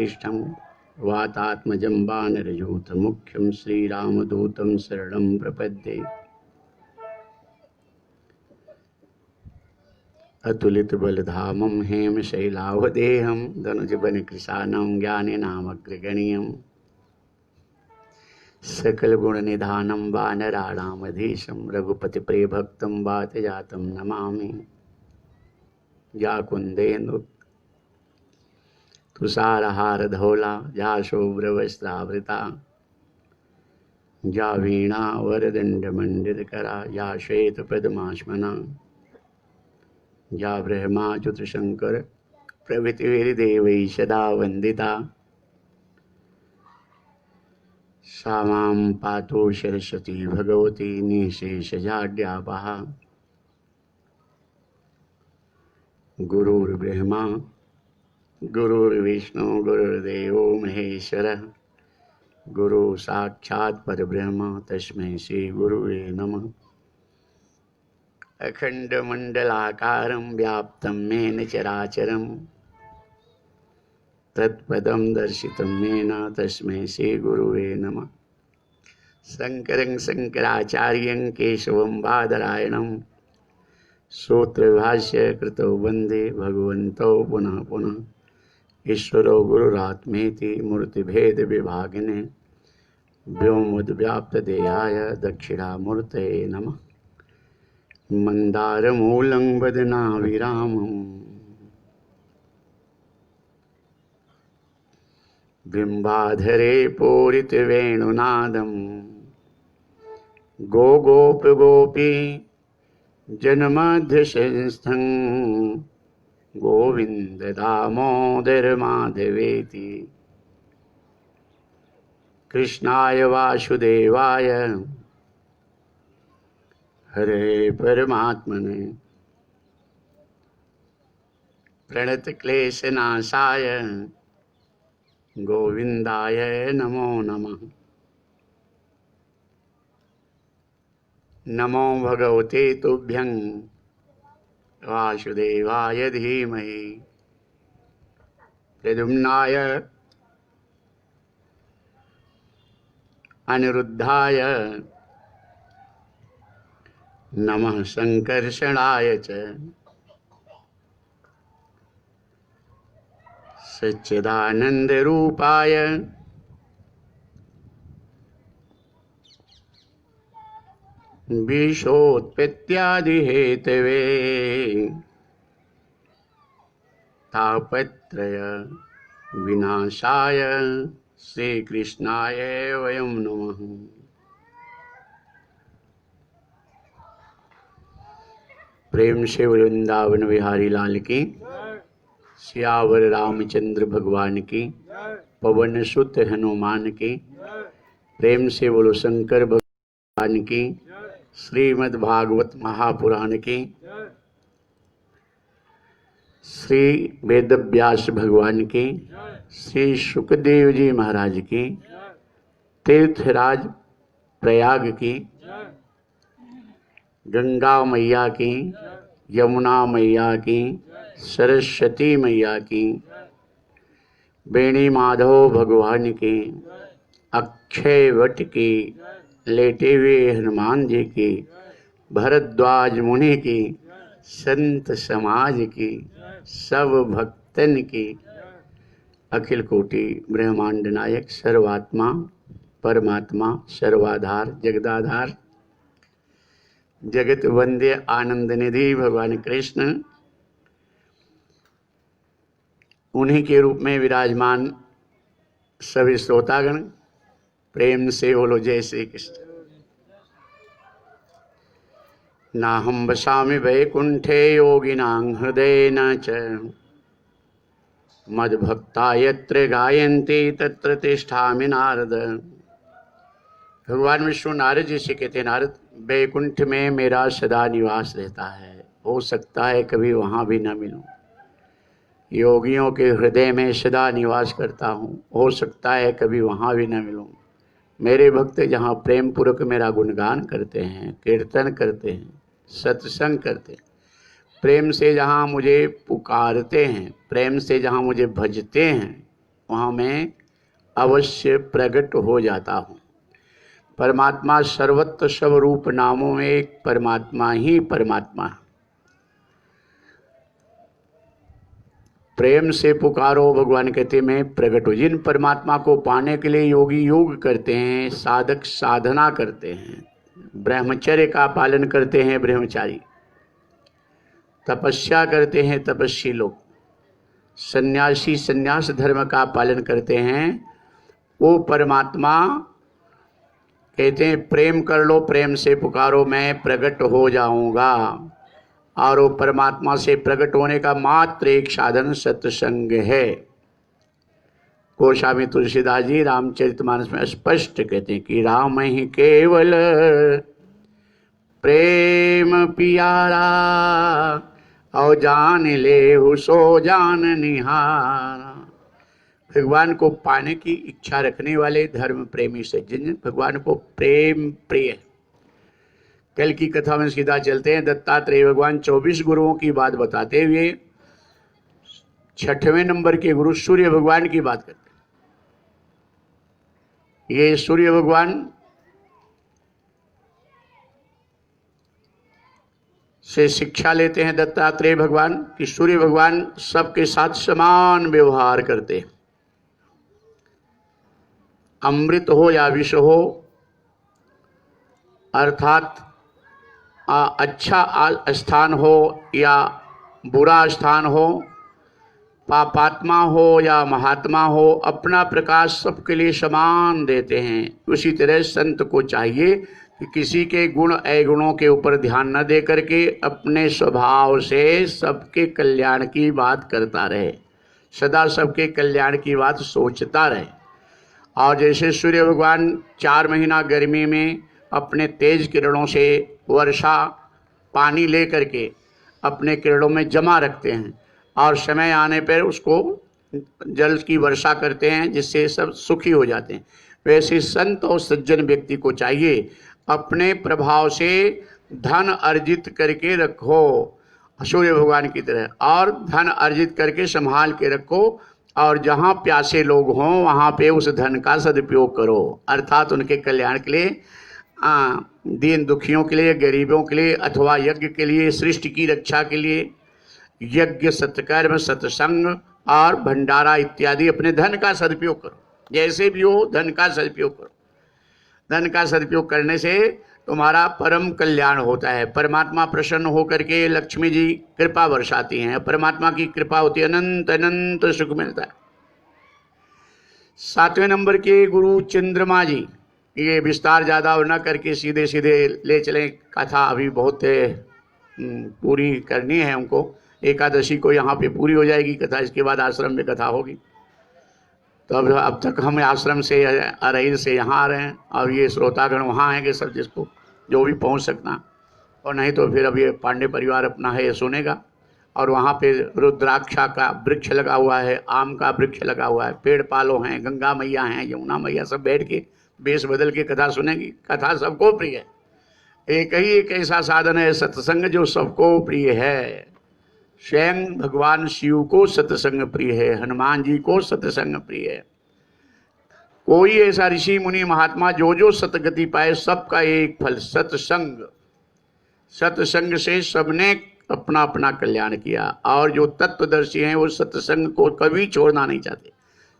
वसिष्ठं वातात्मजं वानरयूथमुख्यं श्रीरामदूतं शरणं प्रपद्ये। अतुलितबलधामं हेमशैलावदेहं धनुजवनकृशानं ज्ञानिनामग्रगण्यं सकलगुणनिधानं वानराणामधीशं रघुपतिप्रियभक्तं वातजातं नमामि। या कुन्देन्दु तुषारहारधौला या शुभ्रवस्त्रावृता या वीणावरदण्डमण्डितकरा या श्वेतपद्मासना या ब्रह्माच्युतशङ्कर प्रभृतिर्देवैः सदा वन्दिता। सा मां पातु सरस्वती भगवती निःशेषजाड्यापहा। गुरुर्ब्रह्मा गुरुर्विष्णु गुरुर्देवो महेश्वरः गुरु साक्षात् परब्रह्म तस्मै श्री गुरुवे नमः। अखण्डमण्डलाकारं व्याप्तं येन चराचरं तत्पदं दर्शितं येन तस्मै श्री गुरुवे नमः। शङ्करं शङ्कराचार्यं केशवं बादरायणं सूत्रभाष्य कृतौ वन्दे भगवन्तौ पुनः पुनः। ईश्वरो गुरुरात्मेति मूर्तिभेद विभागिने व्योमोद्व्याप्तदेहाय दक्षिणामूर्तये नमः। मन्दारमूलं वदनाभिरामं बिम्बाधरे पूरितवेणुनादं गोगोपगोपी जनमध्यसंस्थं गोविन्द दामोदर माधवेति। कृष्णाय वासुदेवाय हरे परमात्मने प्रणतक्लेशनाशाय गोविन्दाय नमो नमः। नमो भगवते तुभ्यं वासुदेवाय धीमहि प्रद्युम्नाय अनिरुद्धाय नमः संकर्षणाय च सच्चिदानन्दरूपाय विशोत्पत्त्यादिहेतवे तापत्रय विनाशाय श्रीकृष्णाय वयं नमः। प्रेम से वृंदावन विहारी लाल की, सियावर रामचंद्र भगवान की, पवन सुत हनुमान की, प्रेम से बोलो शंकर भगवान की, श्रीमद् भागवत महापुराण की, श्री वेदव्यास भगवान की, श्री सुखदेव जी महाराज की, तीर्थराज प्रयाग की, गंगा मैया की, यमुना मैया की, सरस्वती मैया की, बेणी माधव भगवान की, अक्षय वट की, लेटे हुए हनुमान जी की, भरद्वाज मुनि की, संत समाज की, सब भक्तन की, अखिल कोटि ब्रह्मांड नायक सर्वात्मा परमात्मा सर्वाधार जगदाधार जगत वंद्य आनंद निधि भगवान कृष्ण, उन्हीं के रूप में विराजमान सभी श्रोतागण प्रेम से बोलो जय श्री कृष्ण। नाहं वसामि वैकुंठे योगिनां हृदयेन च मद्भक्ता यत्र गायन्ति तत्र तिष्ठामि नारद। भगवान विष्णु नारद जी से कहते हैं, नारद वैकुंठ में मेरा सदा निवास रहता है, हो सकता है कभी वहाँ भी न मिलूं। योगियों के हृदय में सदा निवास करता हूँ, हो सकता है कभी वहाँ भी न मिलूं। मेरे भक्त जहाँ प्रेम पूर्वक मेरा गुणगान करते हैं, कीर्तन करते हैं, सत्संग करते हैं, प्रेम से जहाँ मुझे पुकारते हैं, प्रेम से जहाँ मुझे भजते हैं, वहाँ मैं अवश्य प्रकट हो जाता हूँ। परमात्मा सर्वत्र सब रूप नामों में एक परमात्मा ही परमात्मा है। प्रेम से पुकारो, भगवान कहते मैं प्रकट हूँ। जिन परमात्मा को पाने के लिए योगी योग करते हैं, साधक साधना करते हैं, ब्रह्मचर्य का पालन करते हैं ब्रह्मचारी, तपस्या करते हैं तपस्वी लोग, सन्यासी सन्यास धर्म का पालन करते हैं, वो परमात्मा कहते हैं प्रेम कर लो, प्रेम से पुकारो, मैं प्रकट हो जाऊंगा। और वो परमात्मा से प्रकट होने का मात्र एक साधन सत्संग है। गोस्वामी तुलसीदास जी रामचरितमानस में स्पष्ट कहते हैं कि राम ही केवल प्रेम पियारा, और जान ले सो जान निहारा। भगवान को पाने की इच्छा रखने वाले धर्म प्रेमी से, जिन भगवान को प्रेम प्रिय। कल की कथा में सीधा चलते हैं। दत्तात्रेय भगवान 24 गुरुओं की बात बताते हुए 6वें नंबर के गुरु सूर्य भगवान की बात करते हैं। ये सूर्य भगवान से शिक्षा लेते हैं दत्तात्रेय भगवान कि सूर्य भगवान सबके साथ समान व्यवहार करते हैं। अमृत हो या विष हो, अर्थात अच्छा स्थान हो या बुरा स्थान हो, पापात्मा हो या महात्मा हो, अपना प्रकाश सबके लिए समान देते हैं। उसी तरह संत को चाहिए कि किसी के गुण अवगुणों के ऊपर ध्यान न दे करके अपने स्वभाव से सबके कल्याण की बात करता रहे, सदा सबके कल्याण की बात सोचता रहे। और जैसे सूर्य भगवान 4 महीना गर्मी में अपने तेज किरणों से वर्षा पानी ले करके अपने किरणों में जमा रखते हैं और समय आने पर उसको जल की वर्षा करते हैं, जिससे सब सुखी हो जाते हैं, वैसे संत और सज्जन व्यक्ति को चाहिए अपने प्रभाव से धन अर्जित करके रखो सूर्य भगवान की तरह, और धन अर्जित करके संभाल के रखो। और जहाँ प्यासे लोग हों वहाँ पे उस धन का सदुपयोग करो, अर्थात उनके कल्याण के लिए, दीन दुखियों के लिए, गरीबों के लिए, अथवा यज्ञ के लिए, सृष्टि की रक्षा के लिए, यज्ञ सत्कर्म सत्संग और भंडारा इत्यादि अपने धन का सदुपयोग करो। जैसे भी हो धन का सदुपयोग करो। धन का सदुपयोग करने से तुम्हारा परम कल्याण होता है। परमात्मा प्रसन्न होकर के लक्ष्मी जी कृपा बरसाती हैं, परमात्मा की कृपा होती है, अनंत अनंत सुख मिलता है। 7वें नंबर के गुरु चंद्रमा जी, ये विस्तार ज़्यादा न करके सीधे सीधे ले चलें, कथा अभी बहुत पूरी करनी है हमको। एकादशी को यहाँ पे पूरी हो जाएगी कथा, इसके बाद आश्रम में कथा होगी। तो अब तक हम आश्रम से अरैल से यहाँ आ रहे हैं और ये श्रोतागण वहाँ आएंगे सब, जिसको जो भी पहुँच सकना, और नहीं तो फिर अब ये पांडे परिवार अपना है ये सुनेगा। और वहाँ पे रुद्राक्षा का वृक्ष लगा हुआ है, आम का वृक्ष लगा हुआ है, पेड़ पालो हैं, गंगा मैया हैं, यमुना मैया, सब बैठ के बेस बदल के कथा सुनेंगी। कथा सबको प्रिय है। एक ही एक ऐसा साधन है सत्संग जो सबको प्रिय है। स्वयं भगवान शिव को सत्संग प्रिय है, हनुमान जी को सत्संग प्रिय है। कोई ऐसा ऋषि मुनि महात्मा जो सतगति पाए, सबका एक फल सत्संग। सत्संग से सबने अपना अपना कल्याण किया। और जो तत्वदर्शी हैं वो सत्संग को कभी छोड़ना नहीं चाहते,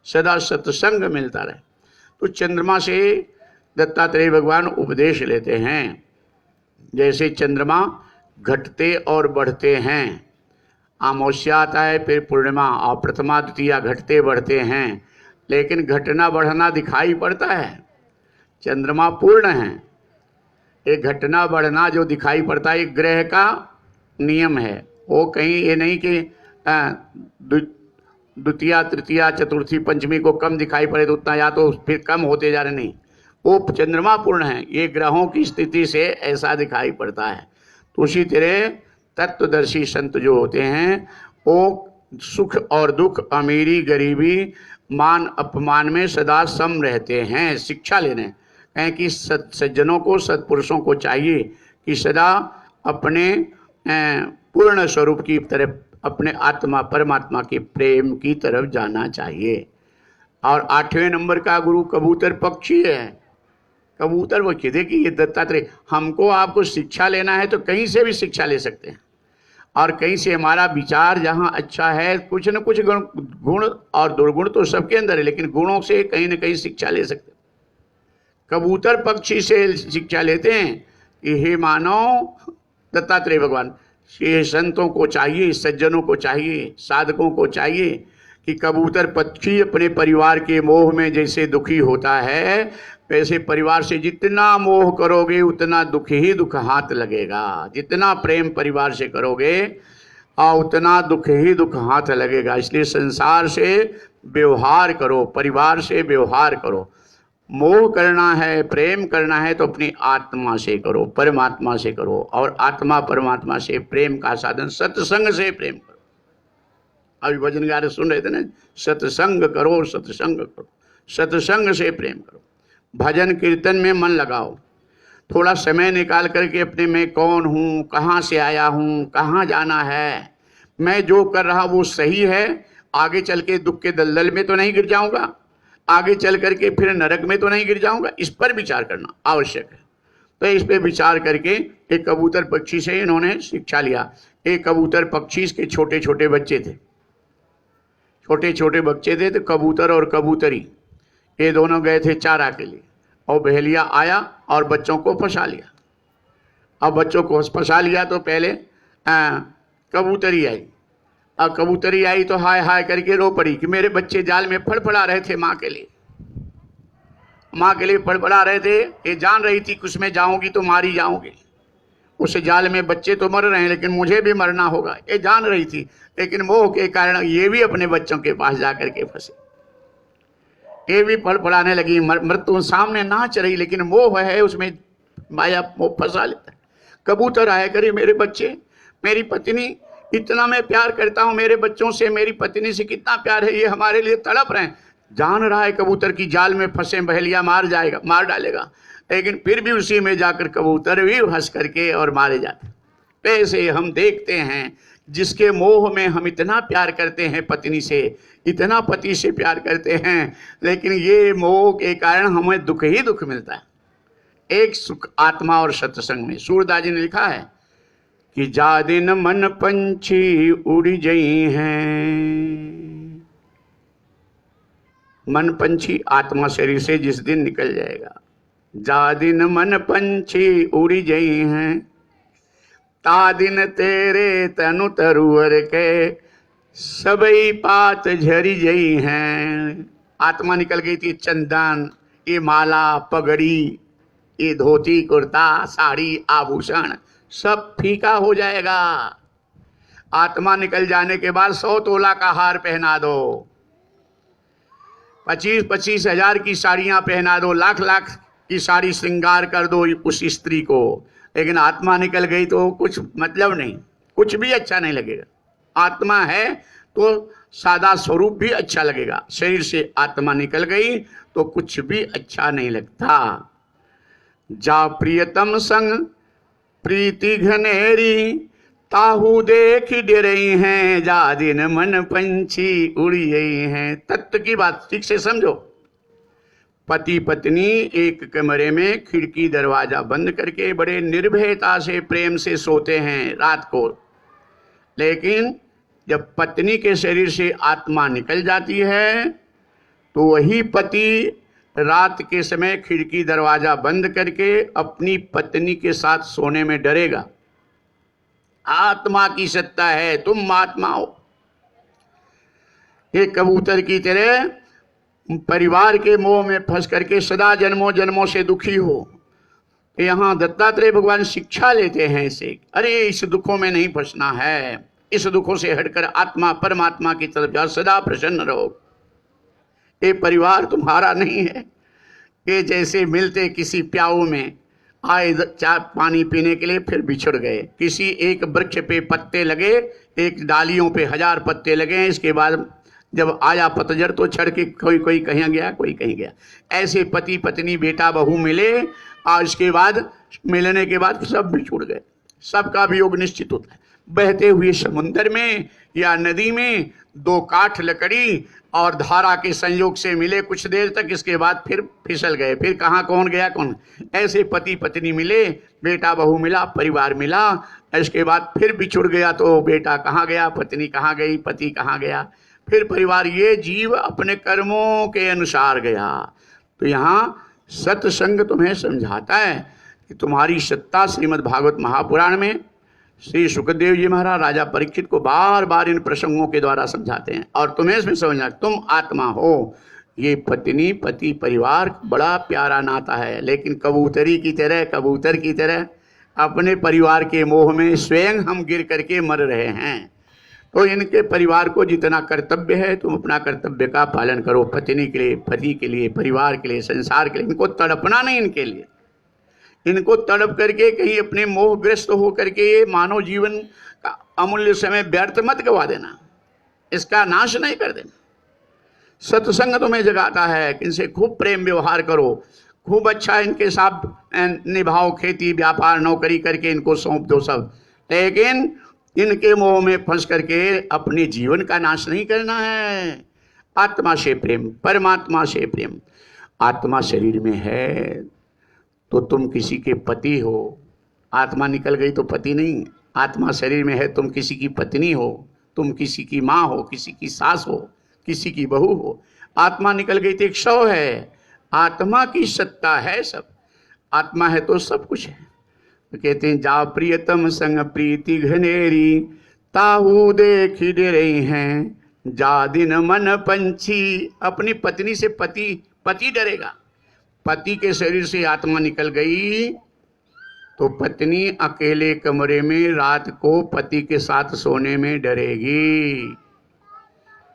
सदा सत्संग मिलता रहे। तो चंद्रमा से दत्तात्रेय भगवान उपदेश लेते हैं। जैसे चंद्रमा घटते और बढ़ते हैं, अमावस्या आता है, फिर पूर्णिमा और प्रथमा द्वितीया घटते बढ़ते हैं, लेकिन घटना बढ़ना दिखाई पड़ता है। चंद्रमा पूर्ण है, एक घटना बढ़ना जो दिखाई पड़ता है एक ग्रह का नियम है। वो कहीं ये नहीं कि द्वितीया तृतीया चतुर्थी पंचमी को कम दिखाई पड़े तो उतना, या तो फिर कम होते जा रहे, नहीं, वो चंद्रमा पूर्ण है। ये ग्रहों की स्थिति से ऐसा दिखाई पड़ता है। तो उसी तरह तत्वदर्शी संत जो होते हैं वो सुख और दुख, अमीरी गरीबी, मान अपमान में सदा सम रहते हैं। शिक्षा लेने कहें कि सज्जनों को, सत्पुरुषों को चाहिए कि सदा अपने पूर्ण स्वरूप की तरफ, अपने आत्मा परमात्मा के प्रेम की तरफ जाना चाहिए। और 8वें नंबर का गुरु कबूतर पक्षी है। कबूतर वो कहते कि ये दत्तात्रेय, हमको आपको शिक्षा लेना है तो कहीं से भी शिक्षा ले सकते हैं, और कहीं से हमारा विचार जहाँ अच्छा है, कुछ न कुछ गुण और दुर्गुण तो सबके अंदर है, लेकिन गुणों से कहीं न कहीं शिक्षा ले सकते हैं। कबूतर पक्षी से शिक्षा लेते हैं कि हे मानव, दत्तात्रेय भगवान, ये संतों को चाहिए, सज्जनों को चाहिए, साधकों को चाहिए कि कबूतर पक्षी अपने परिवार के मोह में जैसे दुखी होता है, वैसे परिवार से जितना मोह करोगे उतना दुख ही दुख हाथ लगेगा। जितना प्रेम परिवार से करोगे उतना दुख ही दुख हाथ लगेगा। इसलिए संसार से व्यवहार करो, परिवार से व्यवहार करो। मोह करना है, प्रेम करना है तो अपनी आत्मा से करो, परमात्मा से करो, और आत्मा परमात्मा से प्रेम का साधन सत्संग से प्रेम करो। अभी भजन गा रहे सुन रहे थे ना, सत्संग करो, सत्संग करो, सत्संग से प्रेम करो। भजन कीर्तन में मन लगाओ, थोड़ा समय निकाल करके अपने में कौन हूँ, कहाँ से आया हूँ, कहाँ जाना है, मैं जो कर रहा वो सही है, आगे चल के दुख के दलदल में तो नहीं गिर जाऊंगा, आगे चल करके फिर नरक में तो नहीं गिर जाऊंगा, इस पर विचार करना आवश्यक है। तो इस पे विचार करके एक कबूतर पक्षी से इन्होंने शिक्षा लिया। एक कबूतर पक्षी, इसके छोटे छोटे बच्चे थे, छोटे छोटे बच्चे थे, तो कबूतर और कबूतरी ये दोनों गए थे चारा के लिए, और बहेलिया आया और बच्चों को फंसा लिया। अब बच्चों को फंसा लिया तो पहले कबूतरी आई, अब कबूतरी आई तो हाय हाय करके रो पड़ी कि मेरे बच्चे जाल में फड़फड़ा रहे थे, माँ के लिए, माँ के लिए फड़फड़ा रहे थे। ये जान रही थी कि उसमें जाऊंगी तो मारी जाऊंगी, उस जाल में बच्चे तो मर रहे हैं लेकिन मुझे भी मरना होगा, ये जान रही थी। लेकिन मोह के कारण ये भी अपने बच्चों के पास जाकर के फंसे, ये भी फड़फड़ाने लगी, मृत्यु सामने नाच रही, लेकिन मोह है उसमें, माया मोह फंसा लेता है। कबूतर आया करे मेरे बच्चे, मेरी पत्नी, इतना मैं प्यार करता हूं मेरे बच्चों से, मेरी पत्नी से कितना प्यार है, ये हमारे लिए तड़प रहे हैं। जान रहा है कबूतर की जाल में फंसे बहेलिया मार जाएगा, मार डालेगा, लेकिन फिर भी उसी में जाकर कबूतर भी हंस करके और मारे जाते। ऐसे हम देखते हैं जिसके मोह में हम इतना प्यार करते हैं पत्नी से, इतना पति से प्यार करते हैं, लेकिन ये मोह के कारण हमें दुख ही दुख मिलता है। एक सुख आत्मा और सत्संग में। सूरदास जी ने लिखा है कि जा दिन मन पंछी उड़ जई हैं, मन पंछी आत्मा शरीर से जिस दिन निकल जाएगा, जा दिन मन पंछी उड़ जई हैं, ता दिन तेरे तनु तरुअर के सबई पात झरी जई हैं। आत्मा निकल गई थी, चंदन, ये माला, पगड़ी, ये धोती, कुर्ता, साड़ी, आभूषण सब फीका हो जाएगा। आत्मा निकल जाने के बाद 100 तोला का हार पहना दो, 25-25 हजार की साड़ियां पहना दो, लाख लाख की साड़ी श्रृंगार कर दो उस स्त्री को, लेकिन आत्मा निकल गई तो कुछ मतलब नहीं, कुछ भी अच्छा नहीं लगेगा। आत्मा है तो सादा स्वरूप भी अच्छा लगेगा, शरीर से आत्मा निकल गई तो कुछ भी अच्छा नहीं लगता। जा प्रियतम संग प्रीति घनेरी, ताहू देख डरई हैं, जा दिन मन पंछी उड़ गई हैं। तत्व की बात ठीक से समझो। पति पत्नी एक कमरे में खिड़की दरवाजा बंद करके बड़े निर्भयता से प्रेम से सोते हैं रात को, लेकिन जब पत्नी के शरीर से आत्मा निकल जाती है तो वही पति रात के समय खिड़की दरवाजा बंद करके अपनी पत्नी के साथ सोने में डरेगा। आत्मा की सत्ता है, तुम आत्मा हो। ये कबूतर की तरह परिवार के मोह में फंस करके सदा जन्मों जन्मों से दुखी हो। यहाँ दत्तात्रेय भगवान शिक्षा लेते हैं इसे, अरे इस दुखों में नहीं फंसना है, इस दुखों से हटकर आत्मा परमात्मा की तरफ जाओ, सदा प्रसन्न रहो। ये परिवार तुम्हारा नहीं है। ये जैसे मिलते किसी प्याऊ में आए चाय पानी पीने के लिए, फिर बिछड़ गए। किसी एक वृक्ष पे पत्ते लगे, एक डालियों पे 1000 पत्ते लगे, इसके बाद जब आया पतझड़ तो छड़ के कोई कहीं गया, कोई कहीं गया। ऐसे पति पत्नी बेटा बहू मिले और इसके बाद मिलने के बाद सब बिछुड़ गए। सबका वियोग निश्चित होता है। बहते हुए समुद्र में या नदी में 2 काठ लकड़ी और धारा के संयोग से मिले कुछ देर तक, इसके बाद फिर फिसल गए, फिर कहाँ कौन गया कौन। ऐसे पति पत्नी मिले, बेटा बहू मिला, परिवार मिला, इसके बाद फिर बिछुड़ गया तो बेटा कहाँ गया, पत्नी कहाँ गई, पति कहाँ गया, फिर परिवार। ये जीव अपने कर्मों के अनुसार गया। तो यहाँ सत्संग तुम्हें समझाता है कि तुम्हारी सत्ता श्रीमद् भागवत महापुराण में श्री सुखदेव जी महाराज राजा परीक्षित को बार बार इन प्रसंगों के द्वारा समझाते हैं। और तुम्हें इसमें समझना, तुम आत्मा हो। ये पत्नी पति परिवार बड़ा प्यारा नाता है, लेकिन कबूतरी की तरह, कबूतर की तरह अपने परिवार के मोह में स्वयं हम गिर करके मर रहे हैं। तो इनके परिवार को जितना कर्तव्य है तुम अपना कर्तव्य का पालन करो, पत्नी के लिए, पति के लिए, परिवार के लिए, संसार के लिए। इनको तड़पना नहीं, इनके लिए, इनको तड़प करके कहीं अपने मोहग्रस्त हो करके ये मानव जीवन का अमूल्य समय व्यर्थ मत गवा देना, इसका नाश नहीं कर देना। सत्संग तुम्हें जगाता है कि इनसे खूब प्रेम व्यवहार करो, खूब अच्छा इनके साथ निभाओ, खेती व्यापार नौकरी करके इनको सौंप दो सब, लेकिन इनके मोह में फंस करके अपने जीवन का नाश नहीं करना है। आत्मा से प्रेम, परमात्मा से प्रेम। आत्मा शरीर में है तो तुम किसी के पति हो, आत्मा निकल गई तो पति नहीं। आत्मा शरीर में है, तुम किसी की पत्नी हो, तुम किसी की माँ हो, किसी की सास हो, किसी की बहू हो। आत्मा निकल गई तो एक शव है। आत्मा की सत्ता है सब, आत्मा है तो सब कुछ है। तो कहते हैं जा प्रियतम संग प्रीति घनेरी, ताहू देखी दे रही हैं, जा दिन मन पंछी। अपनी पत्नी से पति डरेगा। पति के शरीर से आत्मा निकल गई तो पत्नी अकेले कमरे में रात को पति के साथ सोने में डरेगी।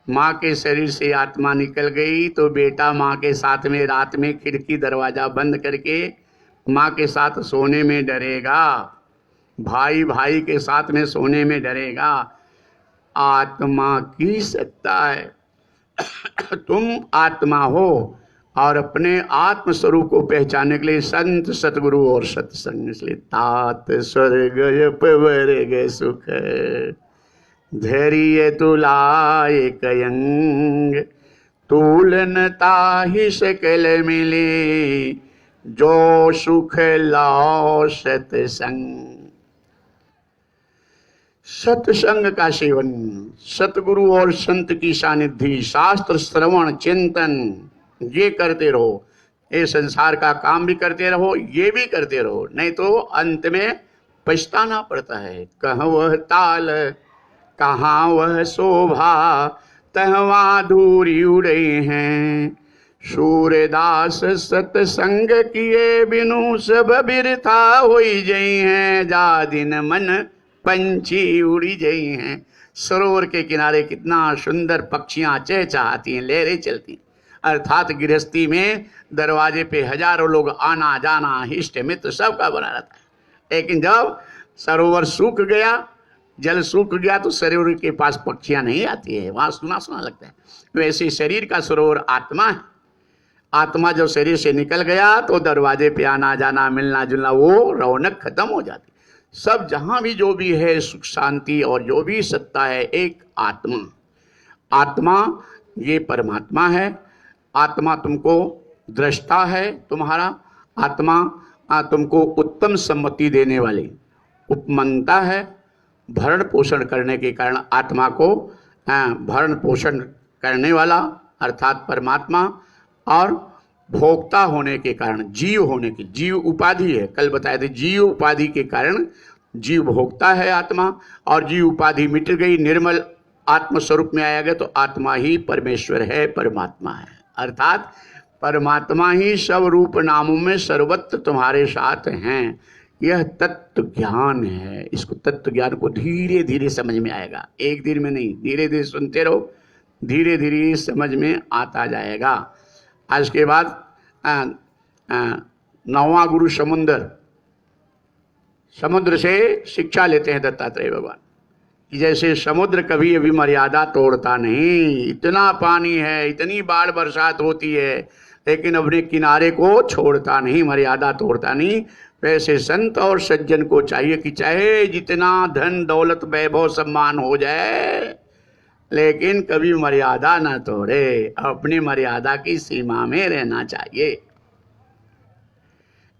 माँ के शरीर से आत्मा निकल गई तो बेटा माँ के साथ में रात में खिड़की दरवाजा बंद करके माँ के साथ सोने में डरेगा। भाई भाई के साथ में सोने में डरेगा। आत्मा की सत्ता है। तुम आत्मा हो और अपने आत्म स्वरूप को पहचानने के लिए संत सतगुरु और सत्संग। इसलिए तात स्वर्ग पवर्ग सुख धैर्य तुलाय कयंग, तुलन ताहि सकल मिले, जो सुख लाओ सत्संग। सत्संग का सेवन, सतगुरु और संत की सानिध्य, शास्त्र श्रवण चिंतन, ये करते रहो। ये संसार का काम भी करते रहो, ये भी करते रहो, नहीं तो अंत में पछताना पड़ता है। कहाँ वह ताल, कहाँ वह शोभा, तहवा धूरी उड़े हैं। सूर्यदास सत्संग किए बिनु सब बिरथा होई जई हैं, जा दिन मन पंछी उड़ी जई हैं। सरोवर के किनारे कितना सुंदर पक्षियां चहचहाती हैं, लहरें चलती हैं। अर्थात गृहस्थी में दरवाजे पे हजारों लोग आना जाना, हिष्ट मित्र सबका बना रहता है। लेकिन जब सरोवर सूख गया, जल सूख गया, तो सरोवर के पास पक्षियां नहीं आती है, वहां सुना सुना लगता है। वैसे शरीर का सरोवर आत्मा है। आत्मा जब शरीर से निकल गया तो दरवाजे पे आना जाना, मिलना जुलना, वो रौनक खत्म हो जाती। सब जहां भी जो भी है सुख शांति और जो भी सत्ता है, एक आत्मा। आत्मा ये परमात्मा है। आत्मा तुमको दृष्टा है तुम्हारा। आत्मा तुमको उत्तम सम्मति देने वाली उपमंता है। भरण पोषण करने के कारण आत्मा को भरण पोषण करने वाला अर्थात परमात्मा, और भोक्ता होने के कारण, जीव होने की, जीव उपाधि है, कल बताए थे, जीव उपाधि के कारण जीव भोक्ता है आत्मा। और जीव उपाधि मिट गई, निर्मल आत्म स्वरूप में आया गया तो आत्मा ही परमेश्वर है, परमात्मा है। अर्थात परमात्मा ही सब रूप नामों में सर्वत्र तुम्हारे साथ हैं। यह तत्व ज्ञान है। इसको तत्व ज्ञान को धीरे धीरे समझ में आएगा, एक दिन में नहीं, धीरे धीरे सुनते रहो, धीरे धीरे समझ में आता जाएगा। आज के बाद 9वां गुरु समुद्र से शिक्षा लेते हैं दत्तात्रेय भगवान कि जैसे समुद्र कभी अभी मर्यादा तोड़ता नहीं। इतना पानी है, इतनी बाढ़ बरसात होती है, लेकिन अपने किनारे को छोड़ता नहीं, मर्यादा तोड़ता नहीं। वैसे संत और सज्जन को चाहिए कि चाहे जितना धन दौलत वैभव सम्मान हो जाए, लेकिन कभी मर्यादा ना तोड़े, अपनी मर्यादा की सीमा में रहना चाहिए।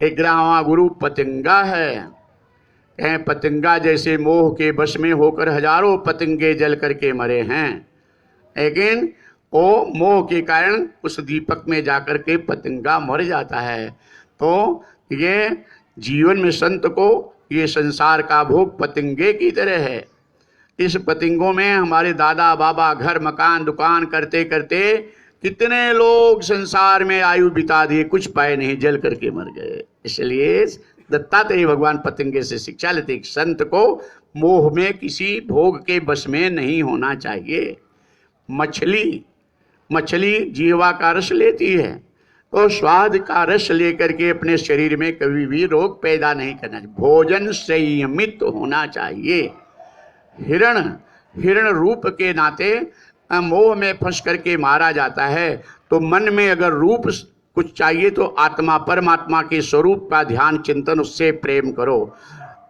11वां गुरु पतंगा है। कहें पतंगा जैसे मोह के वश में होकर हजारों पतंगे जल करके मरे हैं, लेकिन वो मोह के कारण उस दीपक में जाकर के पतंगा मर जाता है। तो ये जीवन में संत को ये संसार का भोग पतंगे की तरह है। इस पतंगों में हमारे दादा बाबा घर मकान दुकान करते करते कितने लोग संसार में आयु बिता दिए, कुछ पाए नहीं, जल करके मर गए। इसलिए दत्तात्रेय भगवान पतंगे से शिक्षा लेते कि संत को मोह में किसी भोग के बस में नहीं होना चाहिए। मछली जीवा का रस लेती है, तो स्वाद का रस लेकर के अपने शरीर में कभी भी रोग पैदा नहीं करना चाहिए। भोजन संयमित होना चाहिए। हिरण रूप के नाते मोह में फंस करके मारा जाता है। तो मन में अगर रूप कुछ चाहिए तो आत्मा परमात्मा के स्वरूप का ध्यान चिंतन, उससे प्रेम करो।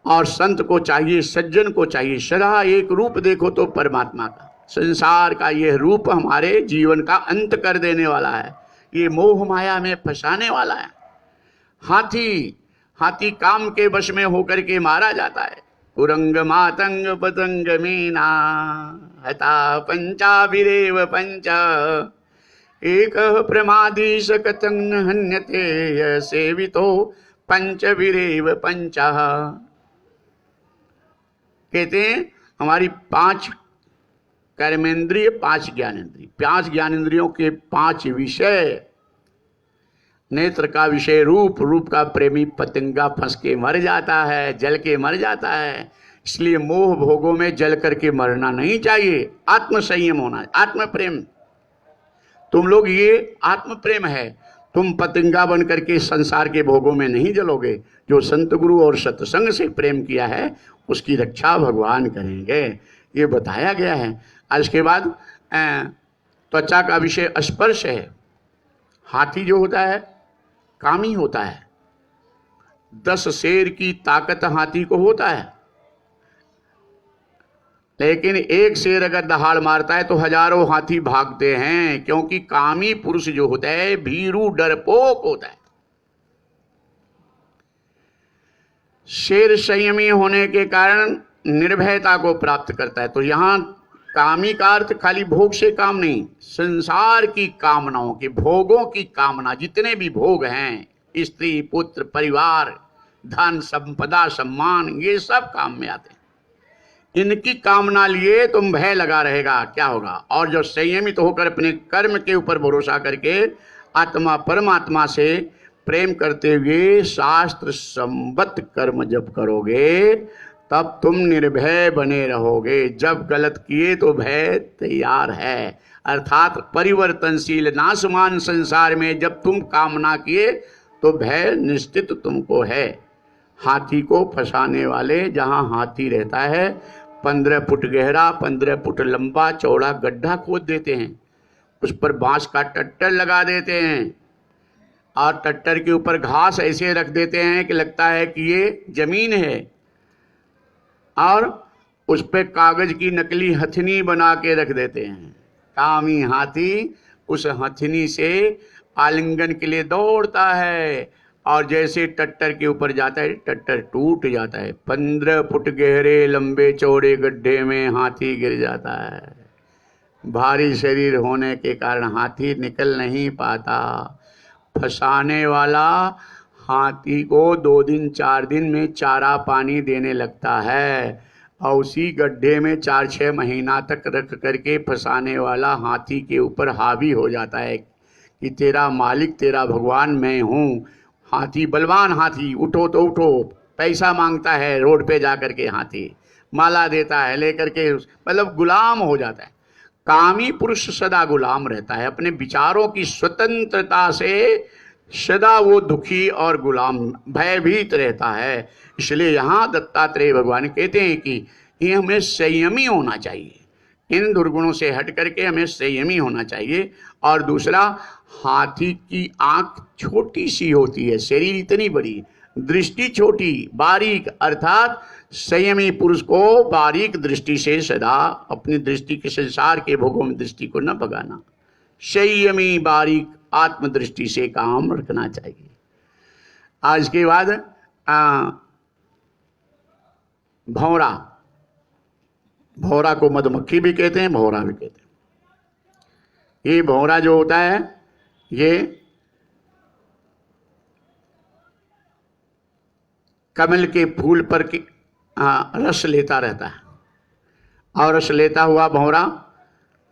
और संत को चाहिए, सज्जन को चाहिए, सदा एक रूप देखो तो परमात्मा का। संसार का यह रूप हमारे जीवन का अंत कर देने वाला है, ये मोह माया में फंसाने वाला है। हाथी काम के वश में होकर के मारा जाता है। कुरंग मातंग पतंग मीना हता पंचाभिरेव पंचा एक प्रमादी सकतं हन्यते सेवितो पंचभिरेव पंचा। कहते हैं हमारी 5 कर्मेंद्रिय, 5 ज्ञानेंद्रिय, 5 ज्ञानेंद्रियों के 5 विषय। नेत्र का विषय रूप, रूप का प्रेमी पतंगा फंस के मर जाता है, जल के मर जाता है। इसलिए मोह भोगों में जल करके मरना नहीं चाहिए। आत्म संयम होना, आत्म प्रेम। तुम लोग ये आत्म प्रेम है, तुम पतंगा बन करके संसार के भोगों में नहीं जलोगे। जो संत गुरु और सत्संग से प्रेम किया है उसकी रक्षा भगवान करेंगे, ये बताया गया है। आज के बाद त्वचा का विषय स्पर्श है। हाथी जो होता है कामी होता है। 10 शेर की ताकत हाथी को होता है, लेकिन एक शेर अगर दहाड़ मारता है तो हजारों हाथी भागते हैं, क्योंकि कामी पुरुष जो होता है भीरू डरपोक होता है। शेर संयमी होने के कारण निर्भयता को प्राप्त करता है। तो यहां कामी का अर्थ खाली भोग से काम नहीं, संसार की कामनाओं की, भोगों की कामना, जितने भी भोग हैं, स्त्री पुत्र परिवार धन संपदा सम्मान, ये सब काम में आते हैं। इनकी कामना लिए तुम भय लगा रहेगा, क्या होगा। और जो संयमित होकर अपने कर्म के ऊपर भरोसा करके आत्मा परमात्मा से प्रेम करते हुए शास्त्र संबद्ध कर्म जब करोगे तब तुम निर्भय बने रहोगे। जब गलत किए तो भय तैयार है, अर्थात परिवर्तनशील नाशमान संसार में जब तुम कामना किए तो भय निश्चित तुमको है। हाथी को फंसाने वाले, जहां हाथी रहता है 15 फुट गहरा 15 फुट लंबा चौड़ा गड्ढा खोद देते हैं, उस पर बांस का टट्टर लगा देते हैं और टट्टर के ऊपर घास ऐसे रख देते हैं कि लगता है कि ये जमीन है, और उस पर कागज की नकली हथनी बना के रख देते हैं। कामी हाथी उस हथनी से आलिंगन के लिए दौड़ता है, और जैसे टट्टर के ऊपर जाता है टट्टर टूट जाता है। 15 फुट गहरे लंबे चौड़े गड्ढे में हाथी गिर जाता है। भारी शरीर होने के कारण हाथी निकल नहीं पाता। फंसाने वाला हाथी को 2 दिन 4 दिन में चारा पानी देने लगता है, और उसी गड्ढे में 4-6 महीना तक रख करके फंसाने वाला हाथी के ऊपर हावी हो जाता है कि तेरा मालिक तेरा भगवान मैं हूँ। हाथी बलवान हाथी, उठो तो उठो, पैसा मांगता है रोड पे जा कर के, हाथी माला देता है लेकर के, मतलब गुलाम हो जाता है। कामी पुरुष सदा गुलाम रहता है, अपने विचारों की स्वतंत्रता से सदा वो दुखी और गुलाम भयभीत रहता है। इसलिए यहाँ दत्तात्रेय भगवान कहते हैं कि ये हमें संयमी होना चाहिए, इन दुर्गुणों से हट करके हमें संयमी होना चाहिए। और दूसरा, हाथी की आंख छोटी सी होती है, शरीर इतनी बड़ी, दृष्टि छोटी, बारीक, अर्थात संयमी पुरुष को बारीक दृष्टि से सदा अपनी दृष्टि के संसार के भोगों में दृष्टि को न भगाना, संयमी बारीक आत्मदृष्टि से काम रखना चाहिए। आज के बाद भौरा, भौरा को मधुमक्खी भी कहते हैं, भौरा भी कहते हैं। ये भौरा जो होता है ये कमल के फूल पर रस लेता रहता है, और रस लेता हुआ भौरा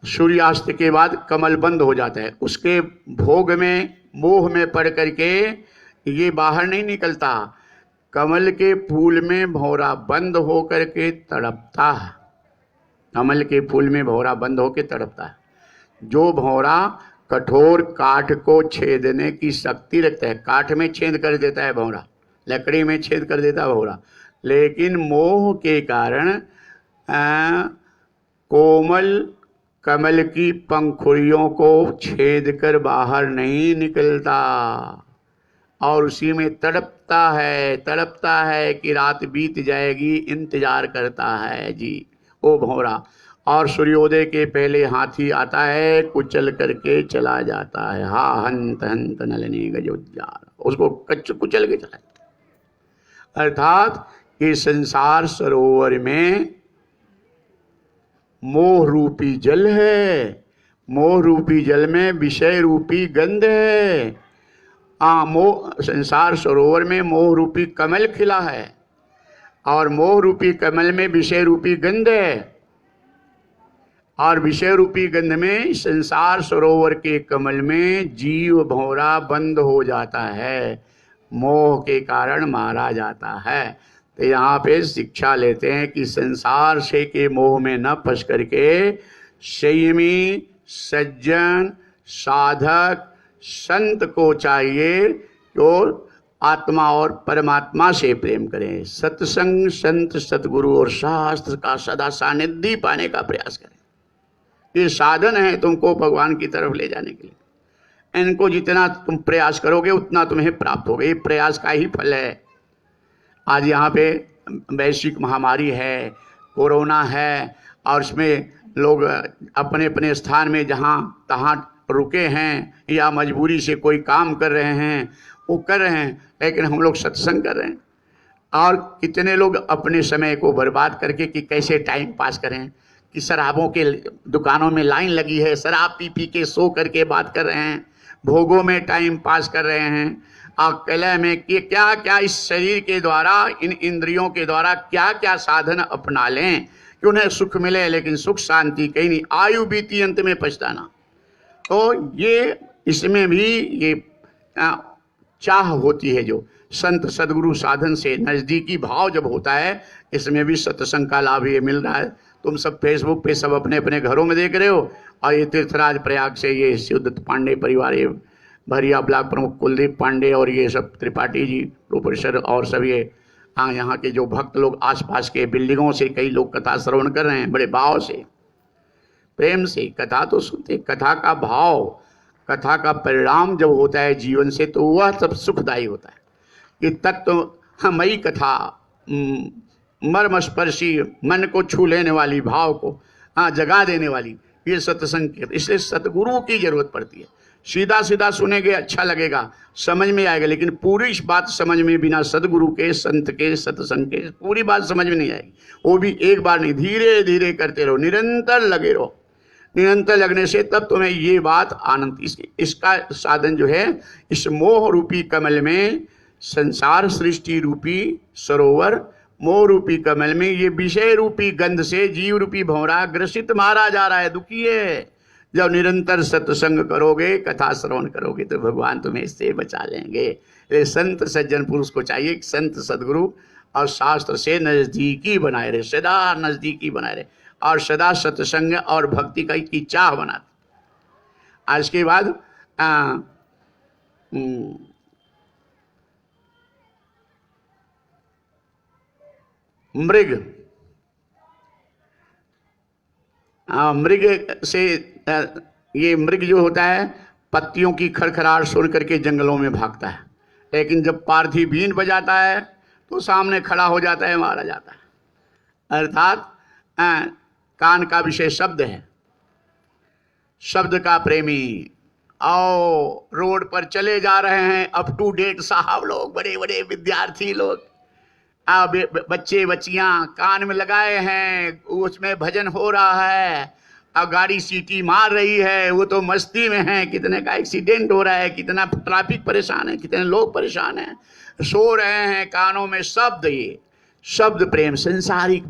सूर्यास्त के बाद कमल बंद हो जाता है। उसके भोग में, मोह में पड़ करके ये बाहर नहीं निकलता। कमल के फूल में भौरा बंद हो करके तड़पता है, कमल के फूल में भौरा बंद होकर तड़पता है। जो भौरा कठोर काठ को छेदने की शक्ति रखता है, काठ में छेद कर देता है भौरा, लकड़ी में छेद कर देता है भौरा, लेकिन मोह के कारण कोमल कमल की पंखुड़ियों को छेद कर बाहर नहीं निकलता, और उसी में तड़पता है कि रात बीत जाएगी, इंतजार करता है जी वो भौरा। और सूर्योदय के पहले हाथी आता है, कुचल करके चला जाता है। हा हंत हंत नलनी गजोज्जार, उसको कुचल के चला। अर्थात ये संसार सरोवर में मोह रूपी जल है, मोह रूपी जल में विषय रूपी गंध है। मोह, संसार सरोवर में मोह रूपी कमल खिला है, और मोह रूपी कमल में विषय रूपी गंध है, और विषय रूपी गंध में संसार सरोवर के कमल में जीव भौरा बंद हो जाता है, मोह के कारण मारा जाता है। तो यहाँ पे शिक्षा लेते हैं कि संसार से के मोह में न फंस करके संयमी सज्जन साधक संत को चाहिए जो आत्मा और परमात्मा से प्रेम करें, सत्संग संत सतगुरु और शास्त्र का सदा सानिध्य पाने का प्रयास करें। ये साधन है तुमको भगवान की तरफ ले जाने के लिए। इनको जितना तुम प्रयास करोगे उतना तुम्हें प्राप्त होगा, ये प्रयास का ही फल है। आज यहाँ पे वैश्विक महामारी है, कोरोना है, और उसमें लोग अपने अपने स्थान में जहाँ तहाँ रुके हैं या मजबूरी से कोई काम कर रहे हैं, वो कर रहे हैं, लेकिन हम लोग सत्संग कर रहे हैं। और कितने लोग अपने समय को बर्बाद करके कि कैसे टाइम पास करें, कि शराबों के दुकानों में लाइन लगी है, शराब पी पी के सो करके बात कर रहे हैं, भोगों में टाइम पास कर रहे हैं, और कलह में कि क्या क्या इस शरीर के द्वारा, इन इंद्रियों के द्वारा क्या क्या साधन अपना लें कि उन्हें सुख मिले, लेकिन सुख शांति कहीं नहीं, आयु बीती अंत में पछताना। तो ये इसमें भी ये चाह होती है, जो संत सदगुरु साधन से नज़दीकी भाव जब होता है, इसमें भी सत्संग का लाभ ये मिल रहा है। तुम सब फेसबुक पे सब अपने अपने घरों में देख रहे हो, और ये तीर्थराज प्रयाग से ये शिवदत्त पांडे परिवार, ये भरिया ब्लॉक प्रमुख कुलदीप पांडे और ये सब त्रिपाठी जी प्रोफेसर और सब ये यहाँ के जो भक्त लोग आसपास के बिल्डिंगों से कई लोग कथा श्रवण कर रहे हैं, बड़े भाव से प्रेम से कथा तो सुनते। कथा का भाव, कथा का परिणाम जब होता है जीवन से, तो वह सब सुखदायी होता है। कि तत्वमयी कथा, मर्मस्पर्शी, मन को छू लेने वाली, भाव को जगा देने वाली, ये सत्संग। इसलिए सतगुरु की जरूरत पड़ती है। सीधा सीधा सुनेंगे अच्छा लगेगा, समझ में आएगा, लेकिन पूरी इस बात समझ में बिना सदगुरु के, संत के, सत्संग के पूरी बात समझ में नहीं आएगी। वो भी एक बार नहीं, धीरे धीरे करते रहो, निरंतर लगे रहो। निरंतर लगने से तब तुम्हें ये बात आनंद, इसका साधन जो है, इस मोह रूपी कमल में, संसार सृष्टि रूपी सरोवर मोह रूपी कमल में, ये विषय रूपी गंध से जीव रूपी भौरा ग्रसित मारा जा रहा है, दुखी है। जब निरंतर सत्संग करोगे, कथा श्रवण करोगे, तो भगवान तुम्हें इससे बचा लेंगे। ये संत सज्जन पुरुष को चाहिए कि संत सदगुरु और शास्त्र से नज़दीकी बनाए रहे, सदा नज़दीकी बनाए रहे, और सदा सत्संग और भक्ति की चाह बनाते। आज के बाद मृग से, ये मृग जो होता है पत्तियों की खड़खड़ाहट सुन करके जंगलों में भागता है, लेकिन जब पार्थी बीन बजाता है तो सामने खड़ा हो जाता है, मारा जाता है। अर्थात कान का विषय शब्द है, शब्द का प्रेमी। आओ रोड पर चले जा रहे हैं अप टू डेट साहब लोग, बड़े बड़े विद्यार्थी लोग, बच्चे बच्चियां कान में लगाए हैं, उसमें भजन हो रहा है, अब गाड़ी सीटी मार रही है, वो तो मस्ती में है, कितने का एक्सीडेंट हो रहा है, कितना ट्रैफिक परेशान है, कितने लोग परेशान हैं, सो रहे हैं, कानों में शब्द, ये शब्द प्रेम संसारिक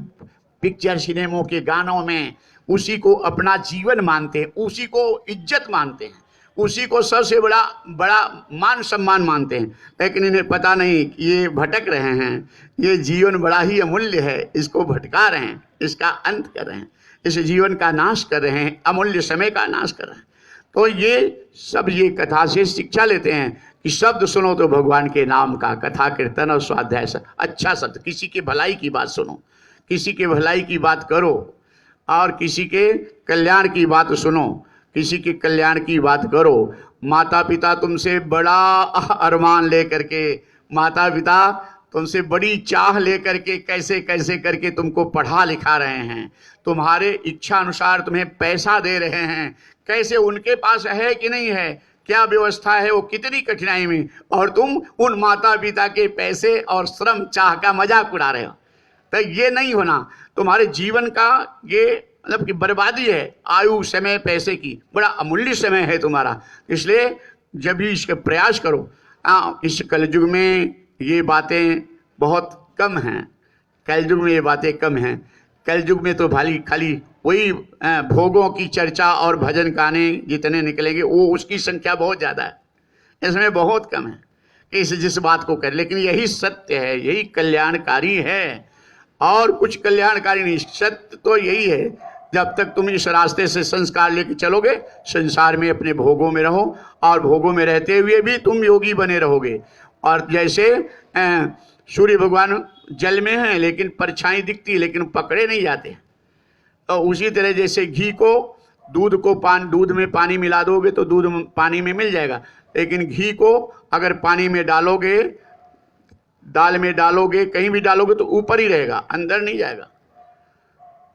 पिक्चर सिनेमों के गानों में उसी को अपना जीवन मानते हैं, उसी को इज्जत मानते हैं, उसी को सबसे बड़ा बड़ा मान सम्मान मानते हैं। लेकिन इन्हें पता नहीं कि ये भटक रहे हैं, ये जीवन बड़ा ही अमूल्य है, इसको भटका रहे हैं, इसका अंत कर रहे हैं, इस जीवन का नाश कर रहे हैं, अमूल्य समय का नाश कर रहे हैं। तो ये सब ये कथा से शिक्षा लेते हैं कि शब्द सुनो तो भगवान के नाम का, कथा कीर्तन और स्वाध्याय, अच्छा शब्द, किसी की भलाई की बात सुनो, किसी के भलाई की बात करो, और किसी के कल्याण की बात सुनो, किसी के कल्याण की बात करो। माता पिता तुमसे बड़ा अरमान लेकर के, माता पिता तुमसे बड़ी चाह लेकर के कैसे कैसे करके तुमको पढ़ा लिखा रहे हैं, तुम्हारे इच्छा अनुसार तुम्हें पैसा दे रहे हैं, कैसे उनके पास है कि नहीं है, क्या व्यवस्था है, वो कितनी कठिनाई में, और तुम उन माता पिता के पैसे और श्रम चाह का मजाक उड़ा रहे हो। तो ये नहीं होना, तुम्हारे जीवन का ये मतलब कि बर्बादी है, आयु समय पैसे की, बड़ा अमूल्य समय है तुम्हारा, इसलिए जब भी इसका प्रयास करो। इस कलयुग में ये बातें बहुत कम हैं, कलयुग में ये बातें कम हैं, कलयुग में तो खाली वही भोगों की चर्चा और भजन गाने जितने निकलेंगे वो उसकी संख्या बहुत ज़्यादा है, इसमें बहुत कम है कि इस जिस बात को कर, लेकिन यही सत्य है, यही कल्याणकारी है, और कुछ कल्याणकारी नहीं। सत्य तो यही है, जब तक तुम इस रास्ते से संस्कार लेके चलोगे, संसार में अपने भोगों में रहो, और भोगों में रहते हुए भी तुम योगी बने रहोगे। और जैसे सूर्य भगवान जल में हैं लेकिन परछाई दिखती है, लेकिन पकड़े नहीं जाते, तो उसी तरह जैसे घी को दूध में पानी मिला दोगे तो दूध पानी में मिल जाएगा, लेकिन घी को अगर पानी में डालोगे, दाल में डालोगे, कहीं भी डालोगे तो ऊपर ही रहेगा, अंदर नहीं जाएगा।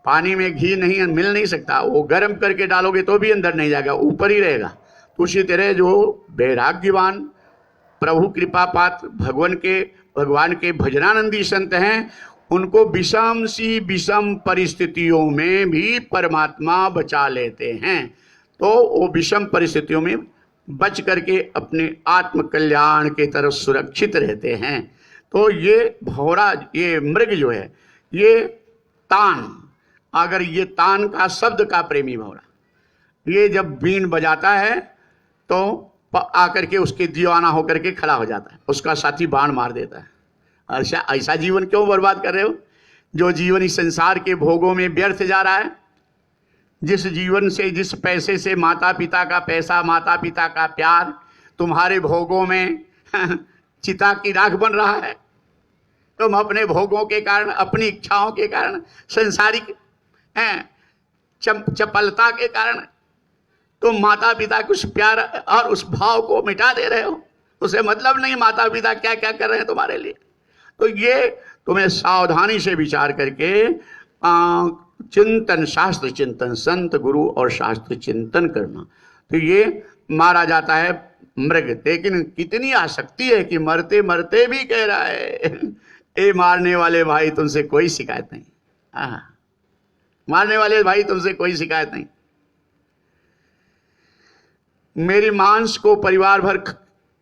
पानी में घी नहीं मिल नहीं सकता, वो गर्म करके डालोगे तो भी अंदर नहीं जाएगा, ऊपर ही रहेगा। तो उसी तरह जो वैराग्यवान प्रभु कृपा पात्र भगवान के भजनानंदी संत हैं, उनको विषम सी विषम परिस्थितियों में भी परमात्मा बचा लेते हैं। तो वो विषम परिस्थितियों में बच करके अपने आत्म कल्याण के तरफ सुरक्षित रहते हैं। तो ये भौरा, ये मृग जो है, ये तान, अगर ये तान का शब्द का प्रेमी भौरा, ये जब बीन बजाता है तो आकर के उसके दीवाना होकर के खड़ा हो जाता है, उसका साथी बाण मार देता है। ऐसा जीवन क्यों बर्बाद कर रहे हो, जो जीवन इस संसार के भोगों में व्यर्थ जा रहा है, जिस जीवन से, जिस पैसे से माता पिता का पैसा, माता पिता का प्यार तुम्हारे भोगों में चिता की राख बन रहा है। तुम अपने भोगों के कारण, अपनी इच्छाओं के कारण, संसारिक चपलता के कारण तुम माता पिता के उस प्यार और उस भाव को मिटा दे रहे हो। उसे मतलब नहीं माता पिता क्या क्या कर रहे हैं तुम्हारे लिए। तो ये तुम्हें सावधानी से विचार करके चिंतन, शास्त्र चिंतन, संत गुरु और शास्त्र चिंतन करना। तो ये मारा जाता है मृग, लेकिन कितनी आसक्ति है कि मरते मरते भी कह रहा है ए मारने वाले भाई तुमसे कोई शिकायत नहीं, मारने वाले भाई तुमसे कोई शिकायत नहीं। मेरी मांस को परिवार भर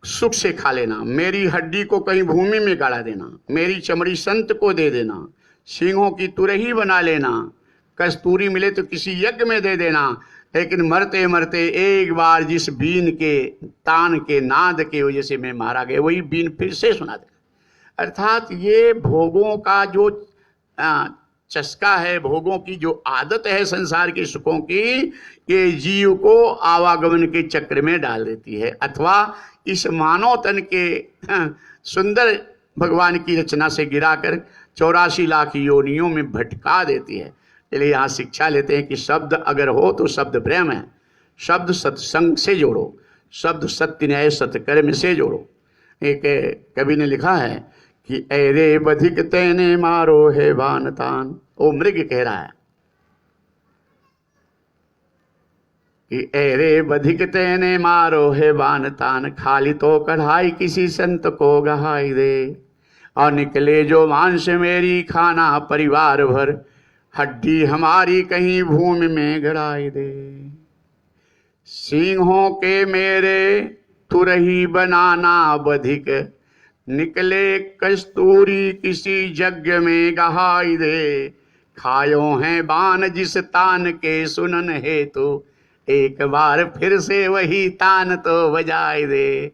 सुख से खा लेना, मेरी हड्डी को कहीं भूमि में गाड़ा देना, मेरी चमड़ी संत को दे देना, सींगों की तुरही बना लेना, कस्तूरी मिले तो किसी यज्ञ में दे देना, लेकिन मरते मरते एक बार जिस बीन के तान के नाद के वजह से मैं मारा गया, वही बीन फिर से सुना देना। अर्थात ये भोगों का जो चस्का है, भोगों की जो आदत है संसार के सुखों की, ये जीव को आवागमन के चक्र में डाल देती है, अथवा इस मानव तन के सुंदर भगवान की रचना से गिराकर 84 लाख योनियों में भटका देती है। इसलिए यहाँ शिक्षा लेते हैं कि शब्द अगर हो तो शब्द प्रेम है, शब्द सत्संग से जोड़ो, शब्द सत्य न्याय सत्कर्म से जोड़ो, एक कवि ने लिखा है कि ऐरे बधिक तेने मारो है बान तान। वो मृग कह रहा है कि ऐरे बधिक तेने मारो है बान तान, खाली तो कढ़ाई किसी संत को गहाई दे। और निकले जो मांस मेरी खाना परिवार भर, हड्डी हमारी कहीं भूमि में गड़ाई दे। सिंहों के मेरे तुरही बनाना बधिक, निकले कस्तूरी किसी यज्ञ में गहाई दे। खायो हैं बाण जिस तान के सुनन हेतु, एक बार फिर से वही तान तो बजाए दे।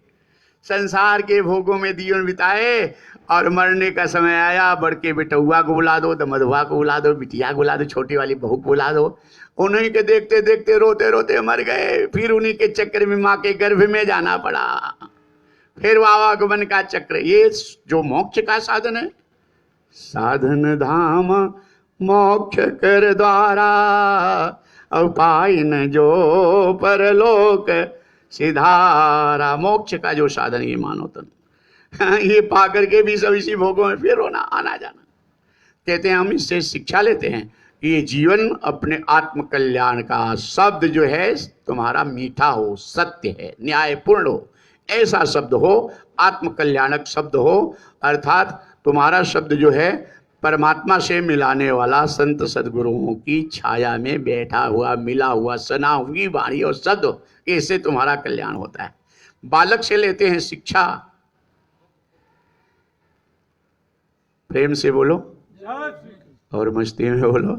संसार के भोगों में जीवन बिताए और मरने का समय आया, बड़के बेटुआ को बुला दो, दमदुआ को बुला दो, बिटिया को बुला दो, छोटी वाली बहू को बुला दो। उन्हीं के देखते देखते रोते रोते मर गए। फिर उन्हीं के चक्कर में माँ के गर्भ में जाना पड़ा। फिर आवागमन का चक्र। ये जो मोक्ष का साधन है, साधन धाम मोक्ष कर द्वारा, उपाय न जो परलोक सिधारा। मोक्ष का जो साधन ये मानो तन, ये पा करके भी सब इसी भोगों में फिर होना आना जाना। कहते हैं हम इससे शिक्षा लेते हैं कि ये जीवन अपने आत्म कल्याण का शब्द जो है तुम्हारा मीठा हो, सत्य है, न्यायपूर्ण हो, ऐसा शब्द हो, आत्म कल्याणक शब्द हो। अर्थात तुम्हारा शब्द जो है परमात्मा से मिलाने वाला, संत सदगुरुओं की छाया में बैठा हुआ, मिला हुआ, सना हुई वाणी और शब्द, इससे तुम्हारा कल्याण होता है। बालक से लेते हैं शिक्षा। प्रेम से बोलो और मस्ती में बोलो।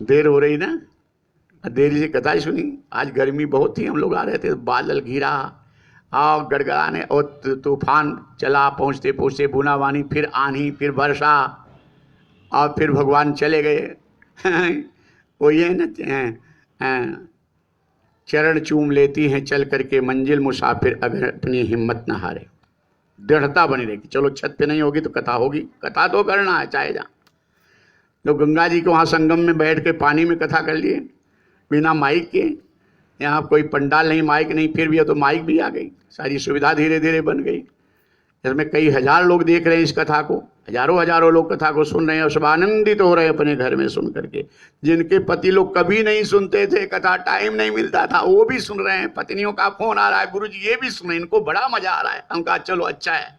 देर हो रही ना, देरी से कथा सुनी। आज गर्मी बहुत थी, हम लोग आ रहे थे, बादल घिरा और गड़गड़ाने और तूफान चला, पहुँचते पहुँचते बूंदाबांदी, फिर आंधी, फिर वर्षा, और फिर भगवान चले गए। वो ये न चरण चूम लेती हैं चल करके मंजिल मुसाफिर, अगर अपनी हिम्मत न हारे। दृढ़ता बनी रहेगी। चलो छत पे नहीं होगी तो कथा होगी, कथा तो करना है चाहे जहाँ। तो गंगा जी के वहाँ संगम में बैठ के पानी में कथा कर लिए बिना माइक के। यहाँ कोई पंडाल नहीं, माइक नहीं, फिर भी तो माइक भी आ गई, सारी सुविधा धीरे धीरे बन गई। इसमें कई हजार लोग देख रहे हैं इस कथा को, हजारों हजारों लोग कथा को सुन रहे हैं और सब आनंदित हो रहे हैं अपने घर में सुन करके। जिनके पति लोग कभी नहीं सुनते थे कथा, टाइम नहीं मिलता था, वो भी सुन रहे हैं। पत्नियों का फोन आ रहा है, गुरु जी ये भी सुने, इनको बड़ा मजा आ रहा है। हम कहा चलो अच्छा है,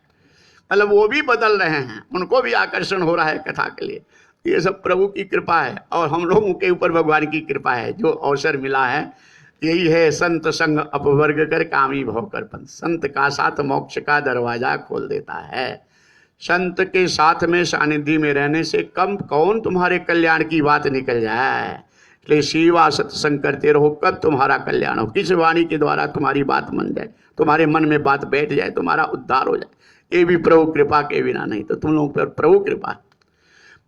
मतलब वो भी बदल रहे हैं, उनको भी आकर्षण हो रहा है कथा के लिए। ये सब प्रभु की कृपा है और हम लोगों के ऊपर भगवान की कृपा है। जो अवसर मिला है यही है, संत संग अपवर्ग कर कामी भव कर पंथ। संत का साथ मोक्ष का दरवाजा खोल देता है। संत के साथ में सानिध्य में रहने से कम कौन तुम्हारे कल्याण की बात निकल जाए। इसलिए सेवा सत्संग करते रहो, कब तुम्हारा कल्याण हो। किस वाणी के द्वारा तुम्हारी बात मन जाए, तुम्हारे मन में बात बैठ जाए, तुम्हारा उद्धार हो जाए। ये भी प्रभु कृपा के बिना नहीं, तो तुम लोगों पर प्रभु कृपा।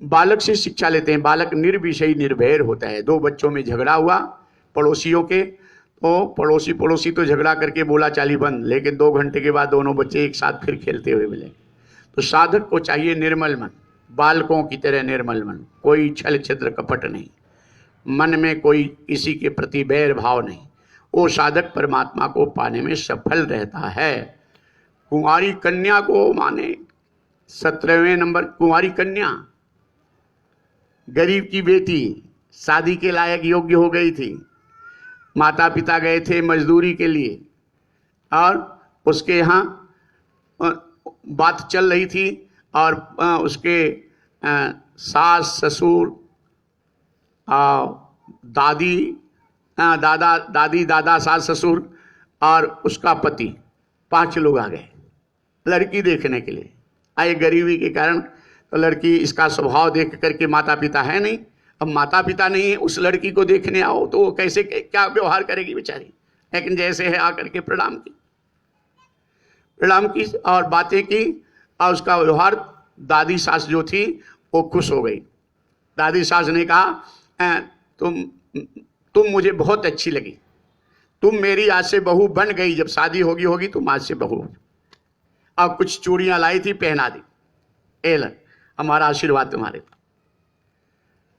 बालक से शिक्षा लेते हैं। बालक निर्विषयी निर्भय होता है। दो बच्चों में झगड़ा हुआ पड़ोसियों के, तो पड़ोसी तो झगड़ा करके बोला चाली बंद, लेकिन 2 घंटे के बाद दोनों बच्चे एक साथ फिर खेलते हुए मिले। तो साधक को चाहिए निर्मल मन, बालकों की तरह निर्मल मन, कोई छल छिद्र कपट नहीं, मन में कोई किसी के प्रति बैर भाव नहीं। वो साधक परमात्मा को पाने में सफल रहता है। कुंवारी कन्या को माने 17वें नंबर, कुंवारी कन्या गरीब की बेटी, शादी के लायक योग्य हो गई थी। माता पिता गए थे मजदूरी के लिए और उसके यहाँ बात चल रही थी और उसके सास ससुर, दादा सास ससुर और उसका पति, 5 लोग आ गए लड़की देखने के लिए। आए गरीबी के कारण, तो लड़की इसका स्वभाव देख करके, माता पिता है नहीं, अब माता पिता नहीं है, उस लड़की को देखने आओ तो वो कैसे क्या व्यवहार करेगी बेचारी। लेकिन जैसे है आकर के प्रणाम की और बातें की और उसका व्यवहार, दादी सास जो थी वो खुश हो गई। दादी सास ने कहा तुम मुझे बहुत अच्छी लगी, तुम मेरी आज से बहू बन गई, जब शादी होगी तुम आज से बहू। अब कुछ चूड़ियां लाई थी, पहना दी, एल हमारा आशीर्वाद तुम्हारे।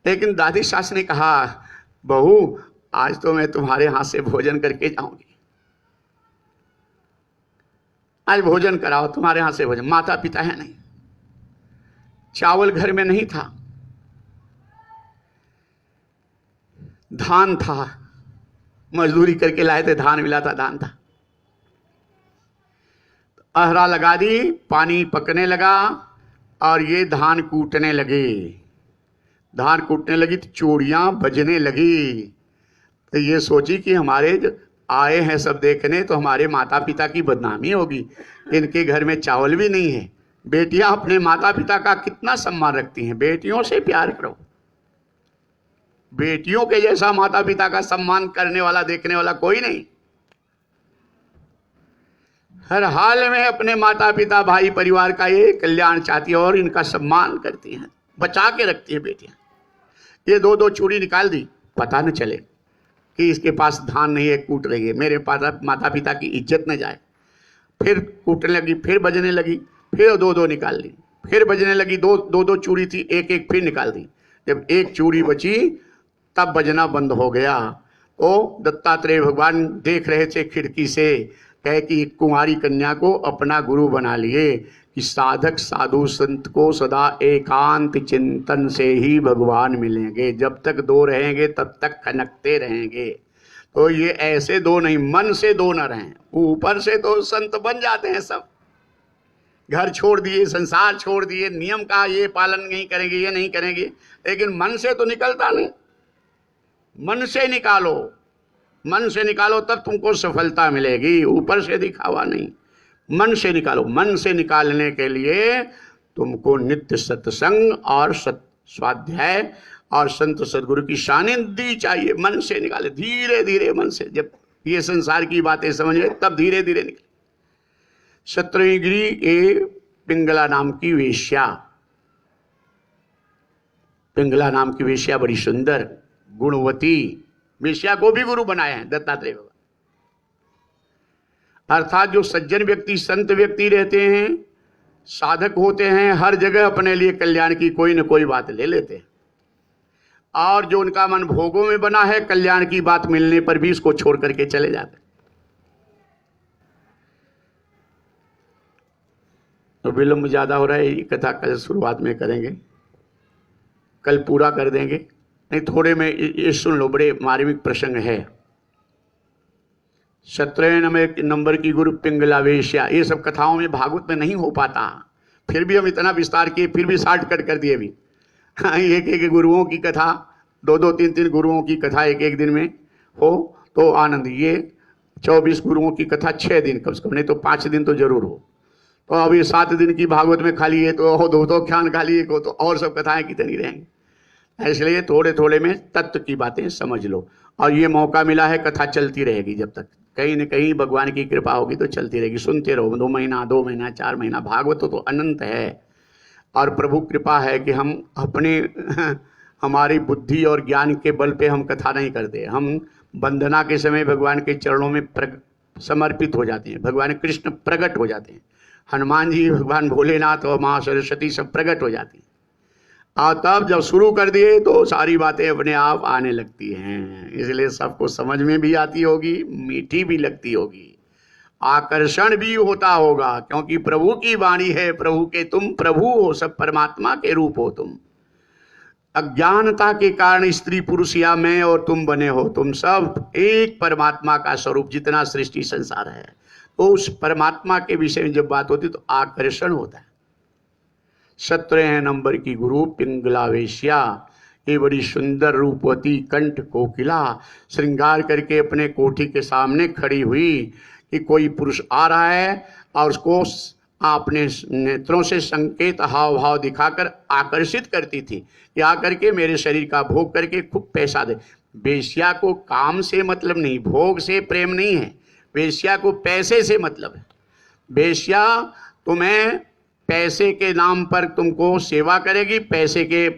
लेकिन दादी सास ने कहा बहू आज तो मैं तुम्हारे हाथ से भोजन करके जाऊंगी। आज भोजन कराओ, तुम्हारे यहां से भोजन। माता पिता है नहीं, चावल घर में नहीं था, धान था, मजदूरी करके लाए थे, धान मिला था, धान था। अहरा लगा दी, पानी पकने लगा और ये धान कूटने लगे। धान कूटने लगी तो चूड़ियां बजने लगी। तो ये सोची कि हमारे जो आए हैं सब देखने, तो हमारे माता पिता की बदनामी होगी, इनके घर में चावल भी नहीं है। बेटियां अपने माता पिता का कितना सम्मान रखती हैं, बेटियों से प्यार करो। बेटियों के जैसा माता पिता का सम्मान करने वाला, देखने वाला कोई नहीं। हर हाल में अपने माता पिता, भाई, परिवार का ये कल्याण चाहती है और इनका सम्मान करती हैं, बचा के रखती है बेटियां। ये दो दो चूड़ी निकाल दी, पता न चले कि इसके पास धान नहीं है, कूट रही है, मेरे माता पिता की इज्जत न जाए। फिर कूटने लगी, फिर बजने लगी, फिर दो दो निकाल ली, फिर बजने लगी, दो दो चूड़ी थी, एक एक फिर निकाल दी। जब एक चूड़ी बची तब बजना बंद हो गया। तो दत्तात्रेय भगवान देख रहे थे खिड़की से, कहे कि कुंवारी कन्या को अपना गुरु बना लिए कि साधक साधु संत को सदा एकांत चिंतन से ही भगवान मिलेंगे। जब तक दो रहेंगे तब तक खनकते रहेंगे। तो ये ऐसे दो नहीं, मन से दो न रहें। ऊपर से तो संत बन जाते हैं सब, घर छोड़ दिए, संसार छोड़ दिए, नियम का ये पालन नहीं करेंगे, ये नहीं करेंगे, लेकिन मन से तो निकलता नहीं। मन से निकालो, मन से निकालो, तब तुमको सफलता मिलेगी, ऊपर से दिखावा नहीं। मन से निकालो। मन से निकालने के लिए तुमको नित्य सत्संग और स्वाध्याय और संत सदगुरु की सानिध्य चाहिए। मन से निकाले, धीरे धीरे मन से। जब ये संसार की बातें समझे तब धीरे धीरे निकले। शत्रुंजयगिरी ये पिंगला नाम की वेश्या, पिंगला नाम की वेश्या बड़ी सुंदर गुणवती वेश्या को भी गुरु बनाए हैं दत्तात्रेय बाबा। अर्थात जो सज्जन व्यक्ति, संत व्यक्ति रहते हैं, साधक होते हैं, हर जगह अपने लिए कल्याण की कोई न कोई बात ले लेते हैं। और जो उनका मन भोगों में बना है, कल्याण की बात मिलने पर भी इसको छोड़ करके चले जाते हैं। तो विलंब ज्यादा हो रहा है, ये कथा कल शुरुआत में करेंगे, कल पूरा कर देंगे। नहीं, थोड़े में ये सुन लो, बड़े मार्मिक प्रसंग है। 17 नंबर की गुरु पिंगला वेश्या, ये सब कथाओं में भागवत में नहीं हो पाता, फिर भी हम इतना विस्तार किए, फिर भी शॉर्टकट कर दिए। अभी एक एक गुरुओं की कथा, दो दो तीन तीन गुरुओं की कथा एक एक दिन में हो तो आनंद। ये 24 गुरुओं की कथा 6 दिन कम से कम, नहीं तो 5 दिन तो जरूर हो। तो अभी 7 दिन की भागवत में खाली है तो दो ख्यान खाली एक हो, तो और सब कथाएं कितनी रहेंगी। इसलिए थोड़े थोड़े में तत्व की बातें समझ लो। और ये मौका मिला है, कथा चलती रहेगी जब तक, कहीं न कहीं भगवान की कृपा होगी तो चलती रहेगी। सुनते रहो, 2 महीना 2 महीना 4 महीना, भागवत तो अनंत है। और प्रभु कृपा है कि हम अपने हमारी बुद्धि और ज्ञान के बल पे हम कथा नहीं करते। हम वंदना के समय भगवान के चरणों में समर्पित हो जाते हैं, भगवान कृष्ण प्रकट हो जाते हैं, हनुमान जी, भगवान भोलेनाथ और माँ सरस्वती सब प्रकट हो जाती हैं। और तब जब शुरू कर दिए तो सारी बातें अपने आप आने लगती हैं। इसलिए सबको समझ में भी आती होगी, मीठी भी लगती होगी, आकर्षण भी होता होगा, क्योंकि प्रभु की वाणी है, प्रभु के तुम प्रभु हो, सब परमात्मा के रूप हो तुम। अज्ञानता के कारण स्त्री पुरुष या मैं और तुम बने हो, तुम सब एक परमात्मा का स्वरूप, जितना सृष्टि संसार है। तो उस परमात्मा के विषय में जब बात होती तो आकर्षण होता है। 17 नंबर की गुरु पिंगला वेश्या, ये बड़ी सुंदर रूपवती कंठ कोकिला श्रृंगार करके अपने कोठी के सामने खड़ी हुई कि कोई पुरुष आ रहा है और उसको अपने नेत्रों से संकेत हाव भाव दिखाकर आकर्षित करती थी कि आकर के मेरे शरीर का भोग करके खूब पैसा दे। वेश्या को काम से मतलब नहीं, भोग से प्रेम नहीं है, वेश्या को पैसे से मतलब है। वेश्या तुम्हें पैसे के नाम पर तुमको सेवा करेगी, पैसे के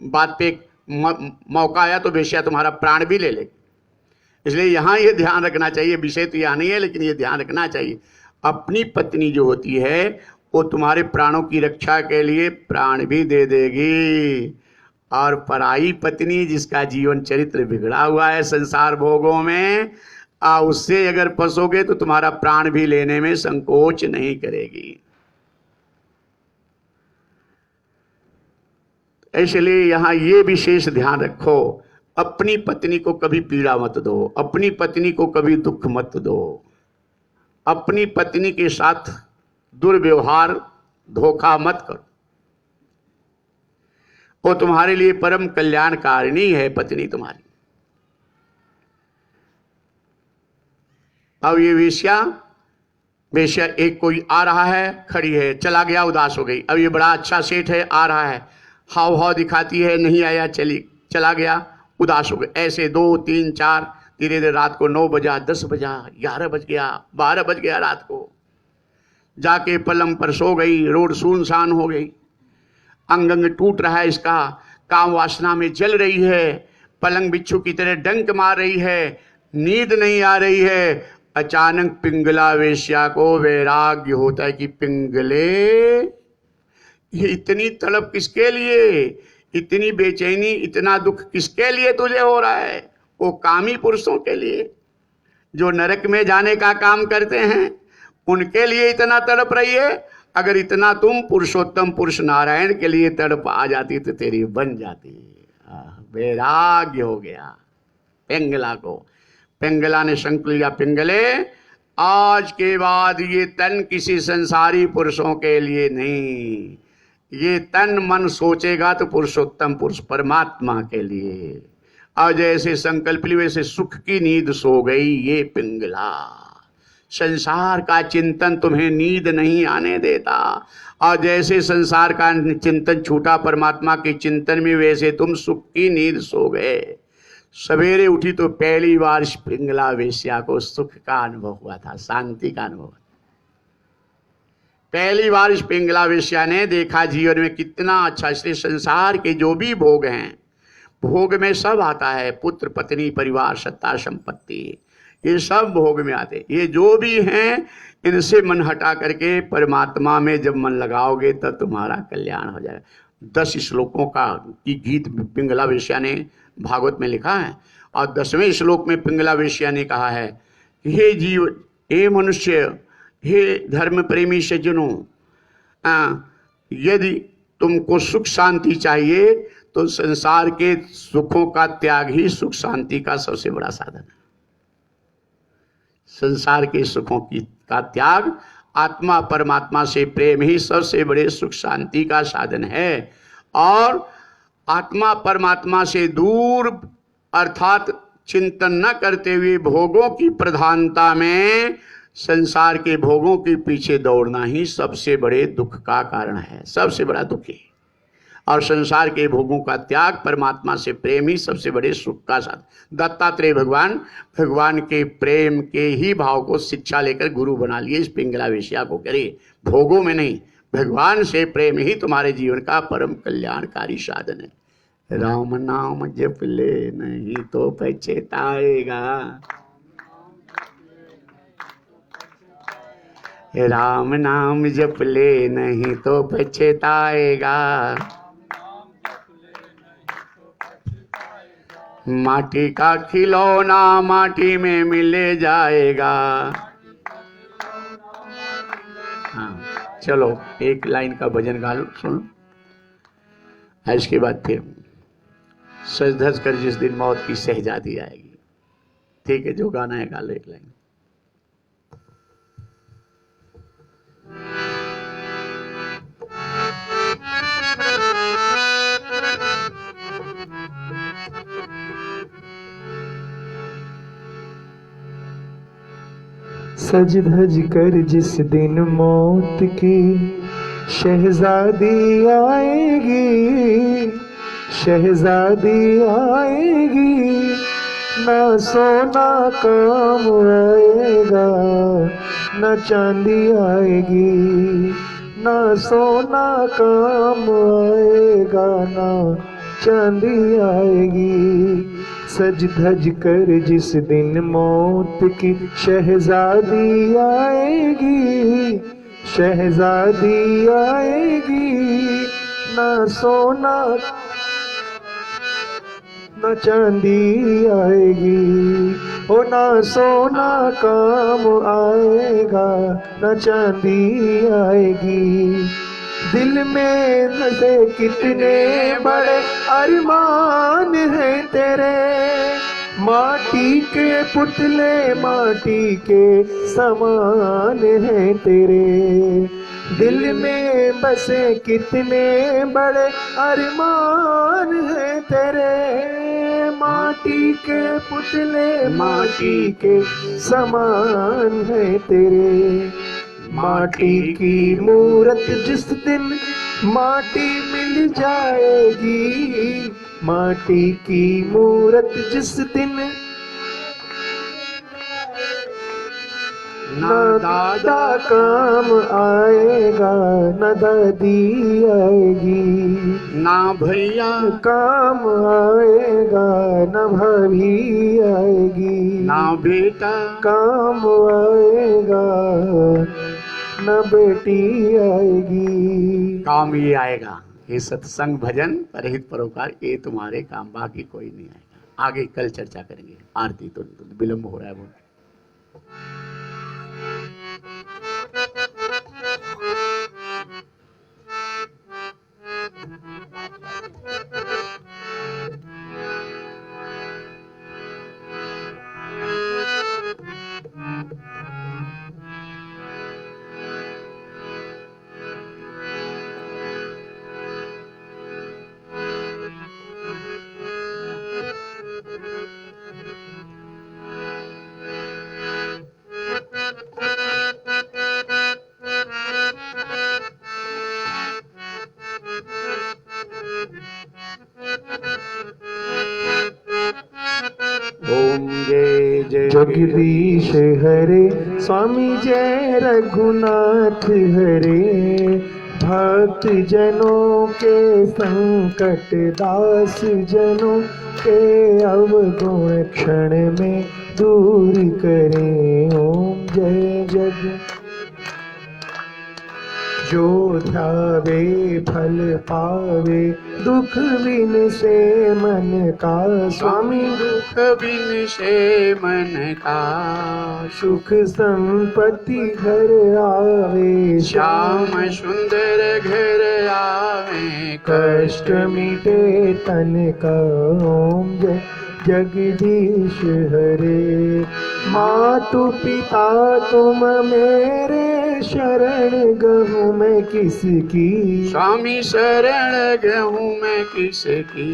बात पे मौका आया तो वेश्या तुम्हारा प्राण भी ले लेगी। इसलिए यहाँ ये ध्यान रखना चाहिए, विषय तो यहाँ नहीं है लेकिन ये ध्यान रखना चाहिए, अपनी पत्नी जो होती है वो तुम्हारे प्राणों की रक्षा के लिए प्राण भी दे देगी। और पराई पत्नी जिसका जीवन चरित्र बिगड़ा हुआ है संसार भोगों में, उससे अगर फंसोगे तो तुम्हारा प्राण भी लेने में संकोच नहीं करेगी। इसलिए यहां ये विशेष ध्यान रखो, अपनी पत्नी को कभी पीड़ा मत दो, अपनी पत्नी को कभी दुख मत दो, अपनी पत्नी के साथ दुर्व्यवहार धोखा मत करो। वो तुम्हारे लिए परम कल्याणकारिणी है पत्नी तुम्हारी। अब ये वेश्या एक कोई आ रहा है, खड़ी है, चला गया, उदास हो गई। अब ये बड़ा अच्छा सेठ है, आ रहा है, हाव हाव दिखाती है, नहीं आया, चला गया, उदास हो गए। ऐसे 2 3 4 धीरे धीरे रात को 9 बजा, 10 बजा, 11 बज गया, 12 बज गया, रात को जाके पलंग पर सो गई। रोड सुनसान हो गई, अंग अंग टूट रहा है इसका, काम वासना में जल रही है, पलंग बिच्छू की तरह डंक मार रही है, नींद नहीं आ रही है। अचानक पिंगला वेश्या को वैराग्य होता है कि पिंगले, ये इतनी तड़प किसके लिए, इतनी बेचैनी, इतना दुख किसके लिए तुझे हो रहा है? वो कामी पुरुषों के लिए जो नरक में जाने का काम करते हैं, उनके लिए इतना तड़प रही है। अगर इतना तुम पुरुषोत्तम पुरुष नारायण के लिए तड़प आ जाती तो तेरी बन जाती। वैराग्य हो गया पिंगला को। पिंगला ने संकल्प लिया, पिंगले आज के बाद ये तन किसी संसारी पुरुषों के लिए नहीं, ये तन मन सोचेगा तो पुरुषोत्तम पुरुष परमात्मा के लिए। और जैसे संकल्प ली वैसे सुख की नींद सो गई ये पिंगला। संसार का चिंतन तुम्हें नींद नहीं आने देता, और जैसे संसार का चिंतन छूटा परमात्मा के चिंतन में, वैसे तुम सुख की नींद सो गए। सवेरे उठी तो पहली बार पिंगला वेश्या को सुख का अनुभव हुआ था, शांति का अनुभव। पहली बार इस पिंगला वेश्या ने देखा जीवन में कितना अच्छा। इसलिए संसार के जो भी भोग हैं, भोग में सब आता है, पुत्र पत्नी परिवार सत्ता संपत्ति, ये सब भोग में आते। ये जो भी हैं इनसे मन हटा करके परमात्मा में जब मन लगाओगे तब तुम्हारा कल्याण हो जाएगा। 10 श्लोकों का की गीत पिंगला वेश्या ने भागवत में लिखा है, और 10वें श्लोक में पिंगला वेश्या ने कहा है, हे जीव, हे मनुष्य, हे धर्म प्रेमी सज्जनों, यदि तुमको सुख शांति चाहिए तो संसार के सुखों का त्याग ही सुख शांति का सबसे बड़ा साधन है। संसार के सुखों का त्याग, आत्मा परमात्मा से प्रेम ही सबसे बड़े सुख शांति का साधन है। और आत्मा परमात्मा से दूर अर्थात चिंतन न करते हुए भोगों की प्रधानता में संसार के भोगों के पीछे दौड़ना ही सबसे बड़े दुख का कारण है, सबसे बड़ा दुख है। और संसार के भोगों का त्याग, परमात्मा से प्रेम ही सबसे बड़े सुख का साधन। दत्तात्रेय भगवान के प्रेम के ही भाव को शिक्षा लेकर गुरु बना लिए इस पिंगला वेश्या को। करे भोगों में नहीं, भगवान से प्रेम ही तुम्हारे जीवन का परम कल्याणकारी साधन है। राम नाम जप ले नहीं तो पछताएगा, राम नाम जप ले नहीं तो पछताएगा, माटी का खिलौना माटी में मिले जाएगा। हाँ चलो एक लाइन का भजन गा लो, सुनो। इसके बाद फिर सज धज कर जिस दिन मौत की शहजादी आएगी। ठीक है, जो गाना है गा लो एक लाइन। सज धज कर जिस दिन मौत की शहजादी आएगी, शहजादी आएगी, ना सोना काम आएगा, ना चांदी आएगी, ना सोना काम आएगा, ना चांदी आएगी। सज धज कर जिस दिन मौत की शहजादी आएगी, शहजादी आएगी, ना सोना न चांदी आएगी, ओ ना सोना काम आएगा, न चांदी आएगी। दिल में धसे कितने बड़े अरमान हैं तेरे, माटी के पुतले माटी के समान हैं तेरे। दिल में बसे कितने बड़े अरमान हैं तेरे, माटी के पुतले माटी के समान हैं तेरे। माटी की मूरत जिस दिन माटी मिल जाएगी, माटी की मूरत जिस दिन न दादा काम आएगा, न दादी आएगी, ना भैया काम आएगा, न भाभी आएगी, ना बेटा काम आएगा, न बेटी आएगी। काम ये आएगा, ये सत्संग भजन परहित परोपकार, ये तुम्हारे काम, बाकी कोई नहीं आएगा। आगे कल चर्चा करेंगे। आरती तो विलम्ब हो रहा है बहुत। ओम जय जय जगदीश हरे, स्वामी जय रघुनाथ हरे। भक्त जनों के संकट, दास जनों के अवगुण क्षण में दूर करें। ओम जय जग जो ध्यावे फल पावे, दुख बिन से मन का स्वामी। दुख बिन से मन का, सुख संपत्ति घर आवे, श्याम सुंदर घर आवे, कष्ट मिटे तन का। ओम जय जगदीश हरे। मातु पिता तुम मेरे, शरण गहूँ मैं किसकी। स्वामी शरण गहूँ मैं किसकी,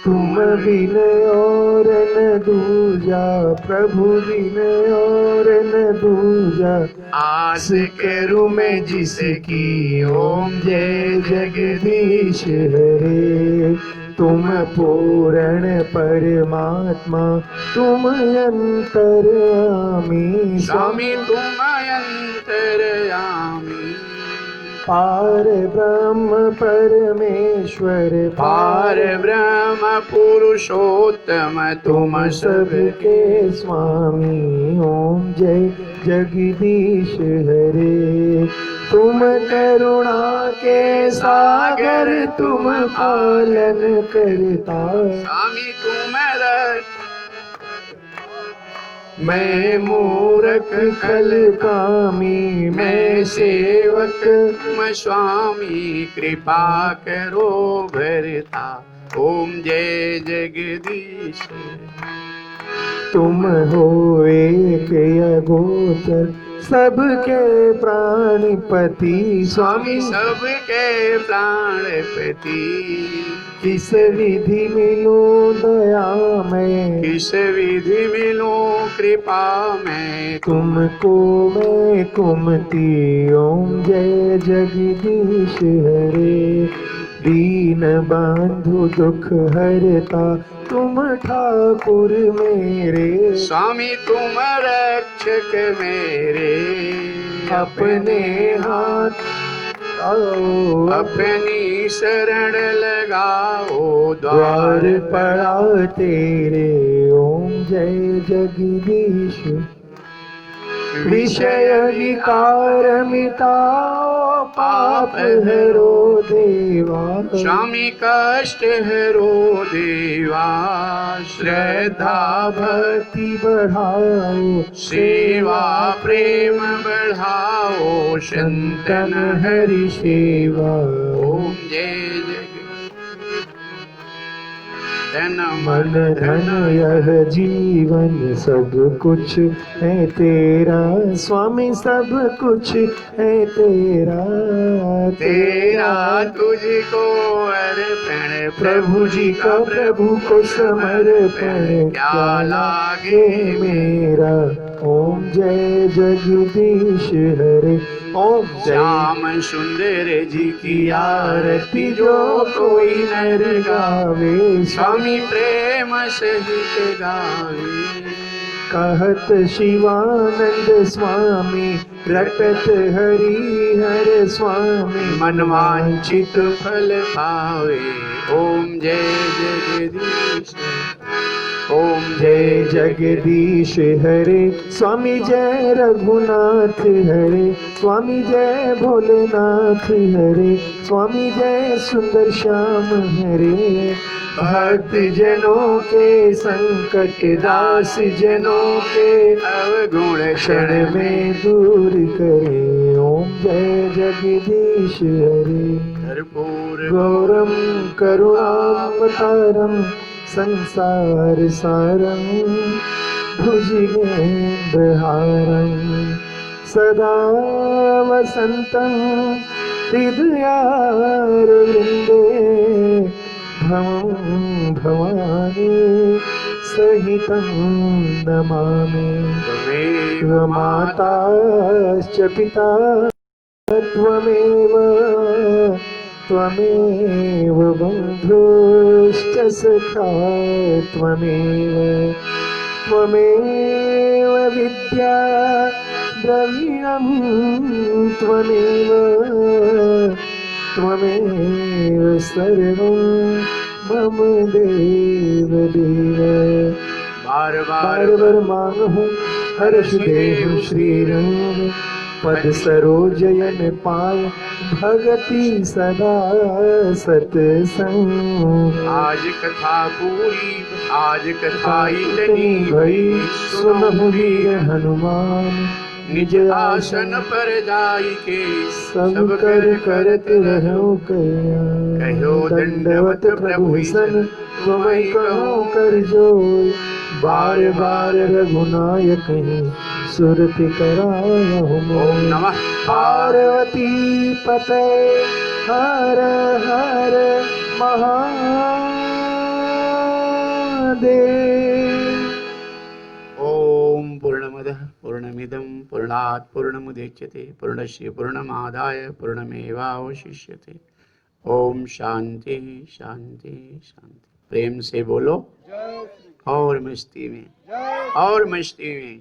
तुम बिन और न दूजा, प्रभु बिन और न दूजा। आस करूँ मैं जिसकी। ओम जय जगदीश हरे। तुम पूर्ण परमात्मा, तुम अंतर्यामी। स्वामी तुम अंतर्यामी, पार ब्रह्म परमेश्वर, पार ब्रह्म पुरुषोत्तम तुम सबके स्वामी। ओम जय जगदीश हरे। तुम करुणा के सागर, तुम पालन करता। स्वामी तुम मैं मूरख खल कामी, मैं सेवक। तुम स्वामी कृपा करो भरता। ओम जय जगदीश। तुम हो एक अगोचर, सबके प्राणपति। स्वामी सबके प्राणपति, किस विधि मिलो दया में, किस विधि मिलो कृपा में। तुमको मैं कुमति। ओम जय जगदीश हरे। दीन बंधु दुख हरता, तुम ठाकुर मेरे। स्वामी तुम रक्षक मेरे, अपने हाथ आओ, अपनी शरण लगाओ द्वार पड़ा तेरे। ओम जय जगदीश। विषय विकार मिटाओ पाप हरो देवा। स्वामी कष्ट हरो देवा, श्रद्धा भक्ति बढ़ाओ सेवा प्रेम बढ़ाओ, संतन हरि सेवा। ओम जय जय धन मन धन यह जीवन सब कुछ है तेरा, स्वामी सब कुछ है तेरा। तेरा तुझको अर्पण, प्रभु जी का प्रभु को समर्पण, क्या लागे मेरा। ओम जय जगदीश हरे, ओम जय श्याम सुंदर जी की आरती जो कोई नर गावे, स्वामी प्रेम सहित गावे। कहत शिवानंद स्वामी, रटत हरि हर स्वामी, मनवांचित फल पावे। ओम जय जगदीश, ओम जय जगदीश हरे, स्वामी जय रघुनाथ हरे, स्वामी जय भोलेनाथ हरे, स्वामी जय सुंदर श्याम हरे। भक्त जनों के संकट, दास जनों के अवगुण क्षण में दूर करे। ओम जय जगदीश हरे, कर्पूर गौरम करुणावतारम संसार सारं, भुजगेन्द्रहारं सदा वसन्तं हृदयारविन्दे, भवं भवानी सहितं नमामि। त्वमेव माताश्च पिता त्वमेव, त्वमेव बन्धुश्च सखा त्वमेव, त्वमेव विद्या द्रविणं त्वमेव, त्वमेव सर्वं मम देव देव। बार बार बार मांगहूँ हर्ष देहु श्री रंग, पद सरोजयन पाय भगति सदा सतसंग। आज कथा पूरी, आज कथा इतनी भई सुनहु वीर हनुमान, निज आसन पर जाई के सब कर करत रहो कल्याण। कहो दंडवत प्रभु सन तुम्हें कहो कर जोय, बार बार रघुनायक ही सुरति कराया ओम मोय। नमः पार्वती पते हर हर महादेव। ओम पूर्णमदः पूर्णमिदं पूर्णात् पूर्णमुदच्यते, पूर्णस्य पूर्णमादाय पूर्णमेवावशिष्यते। ओम शांति शांति शांति। प्रेम से बोलो और मस्ती में, और मस्ती में।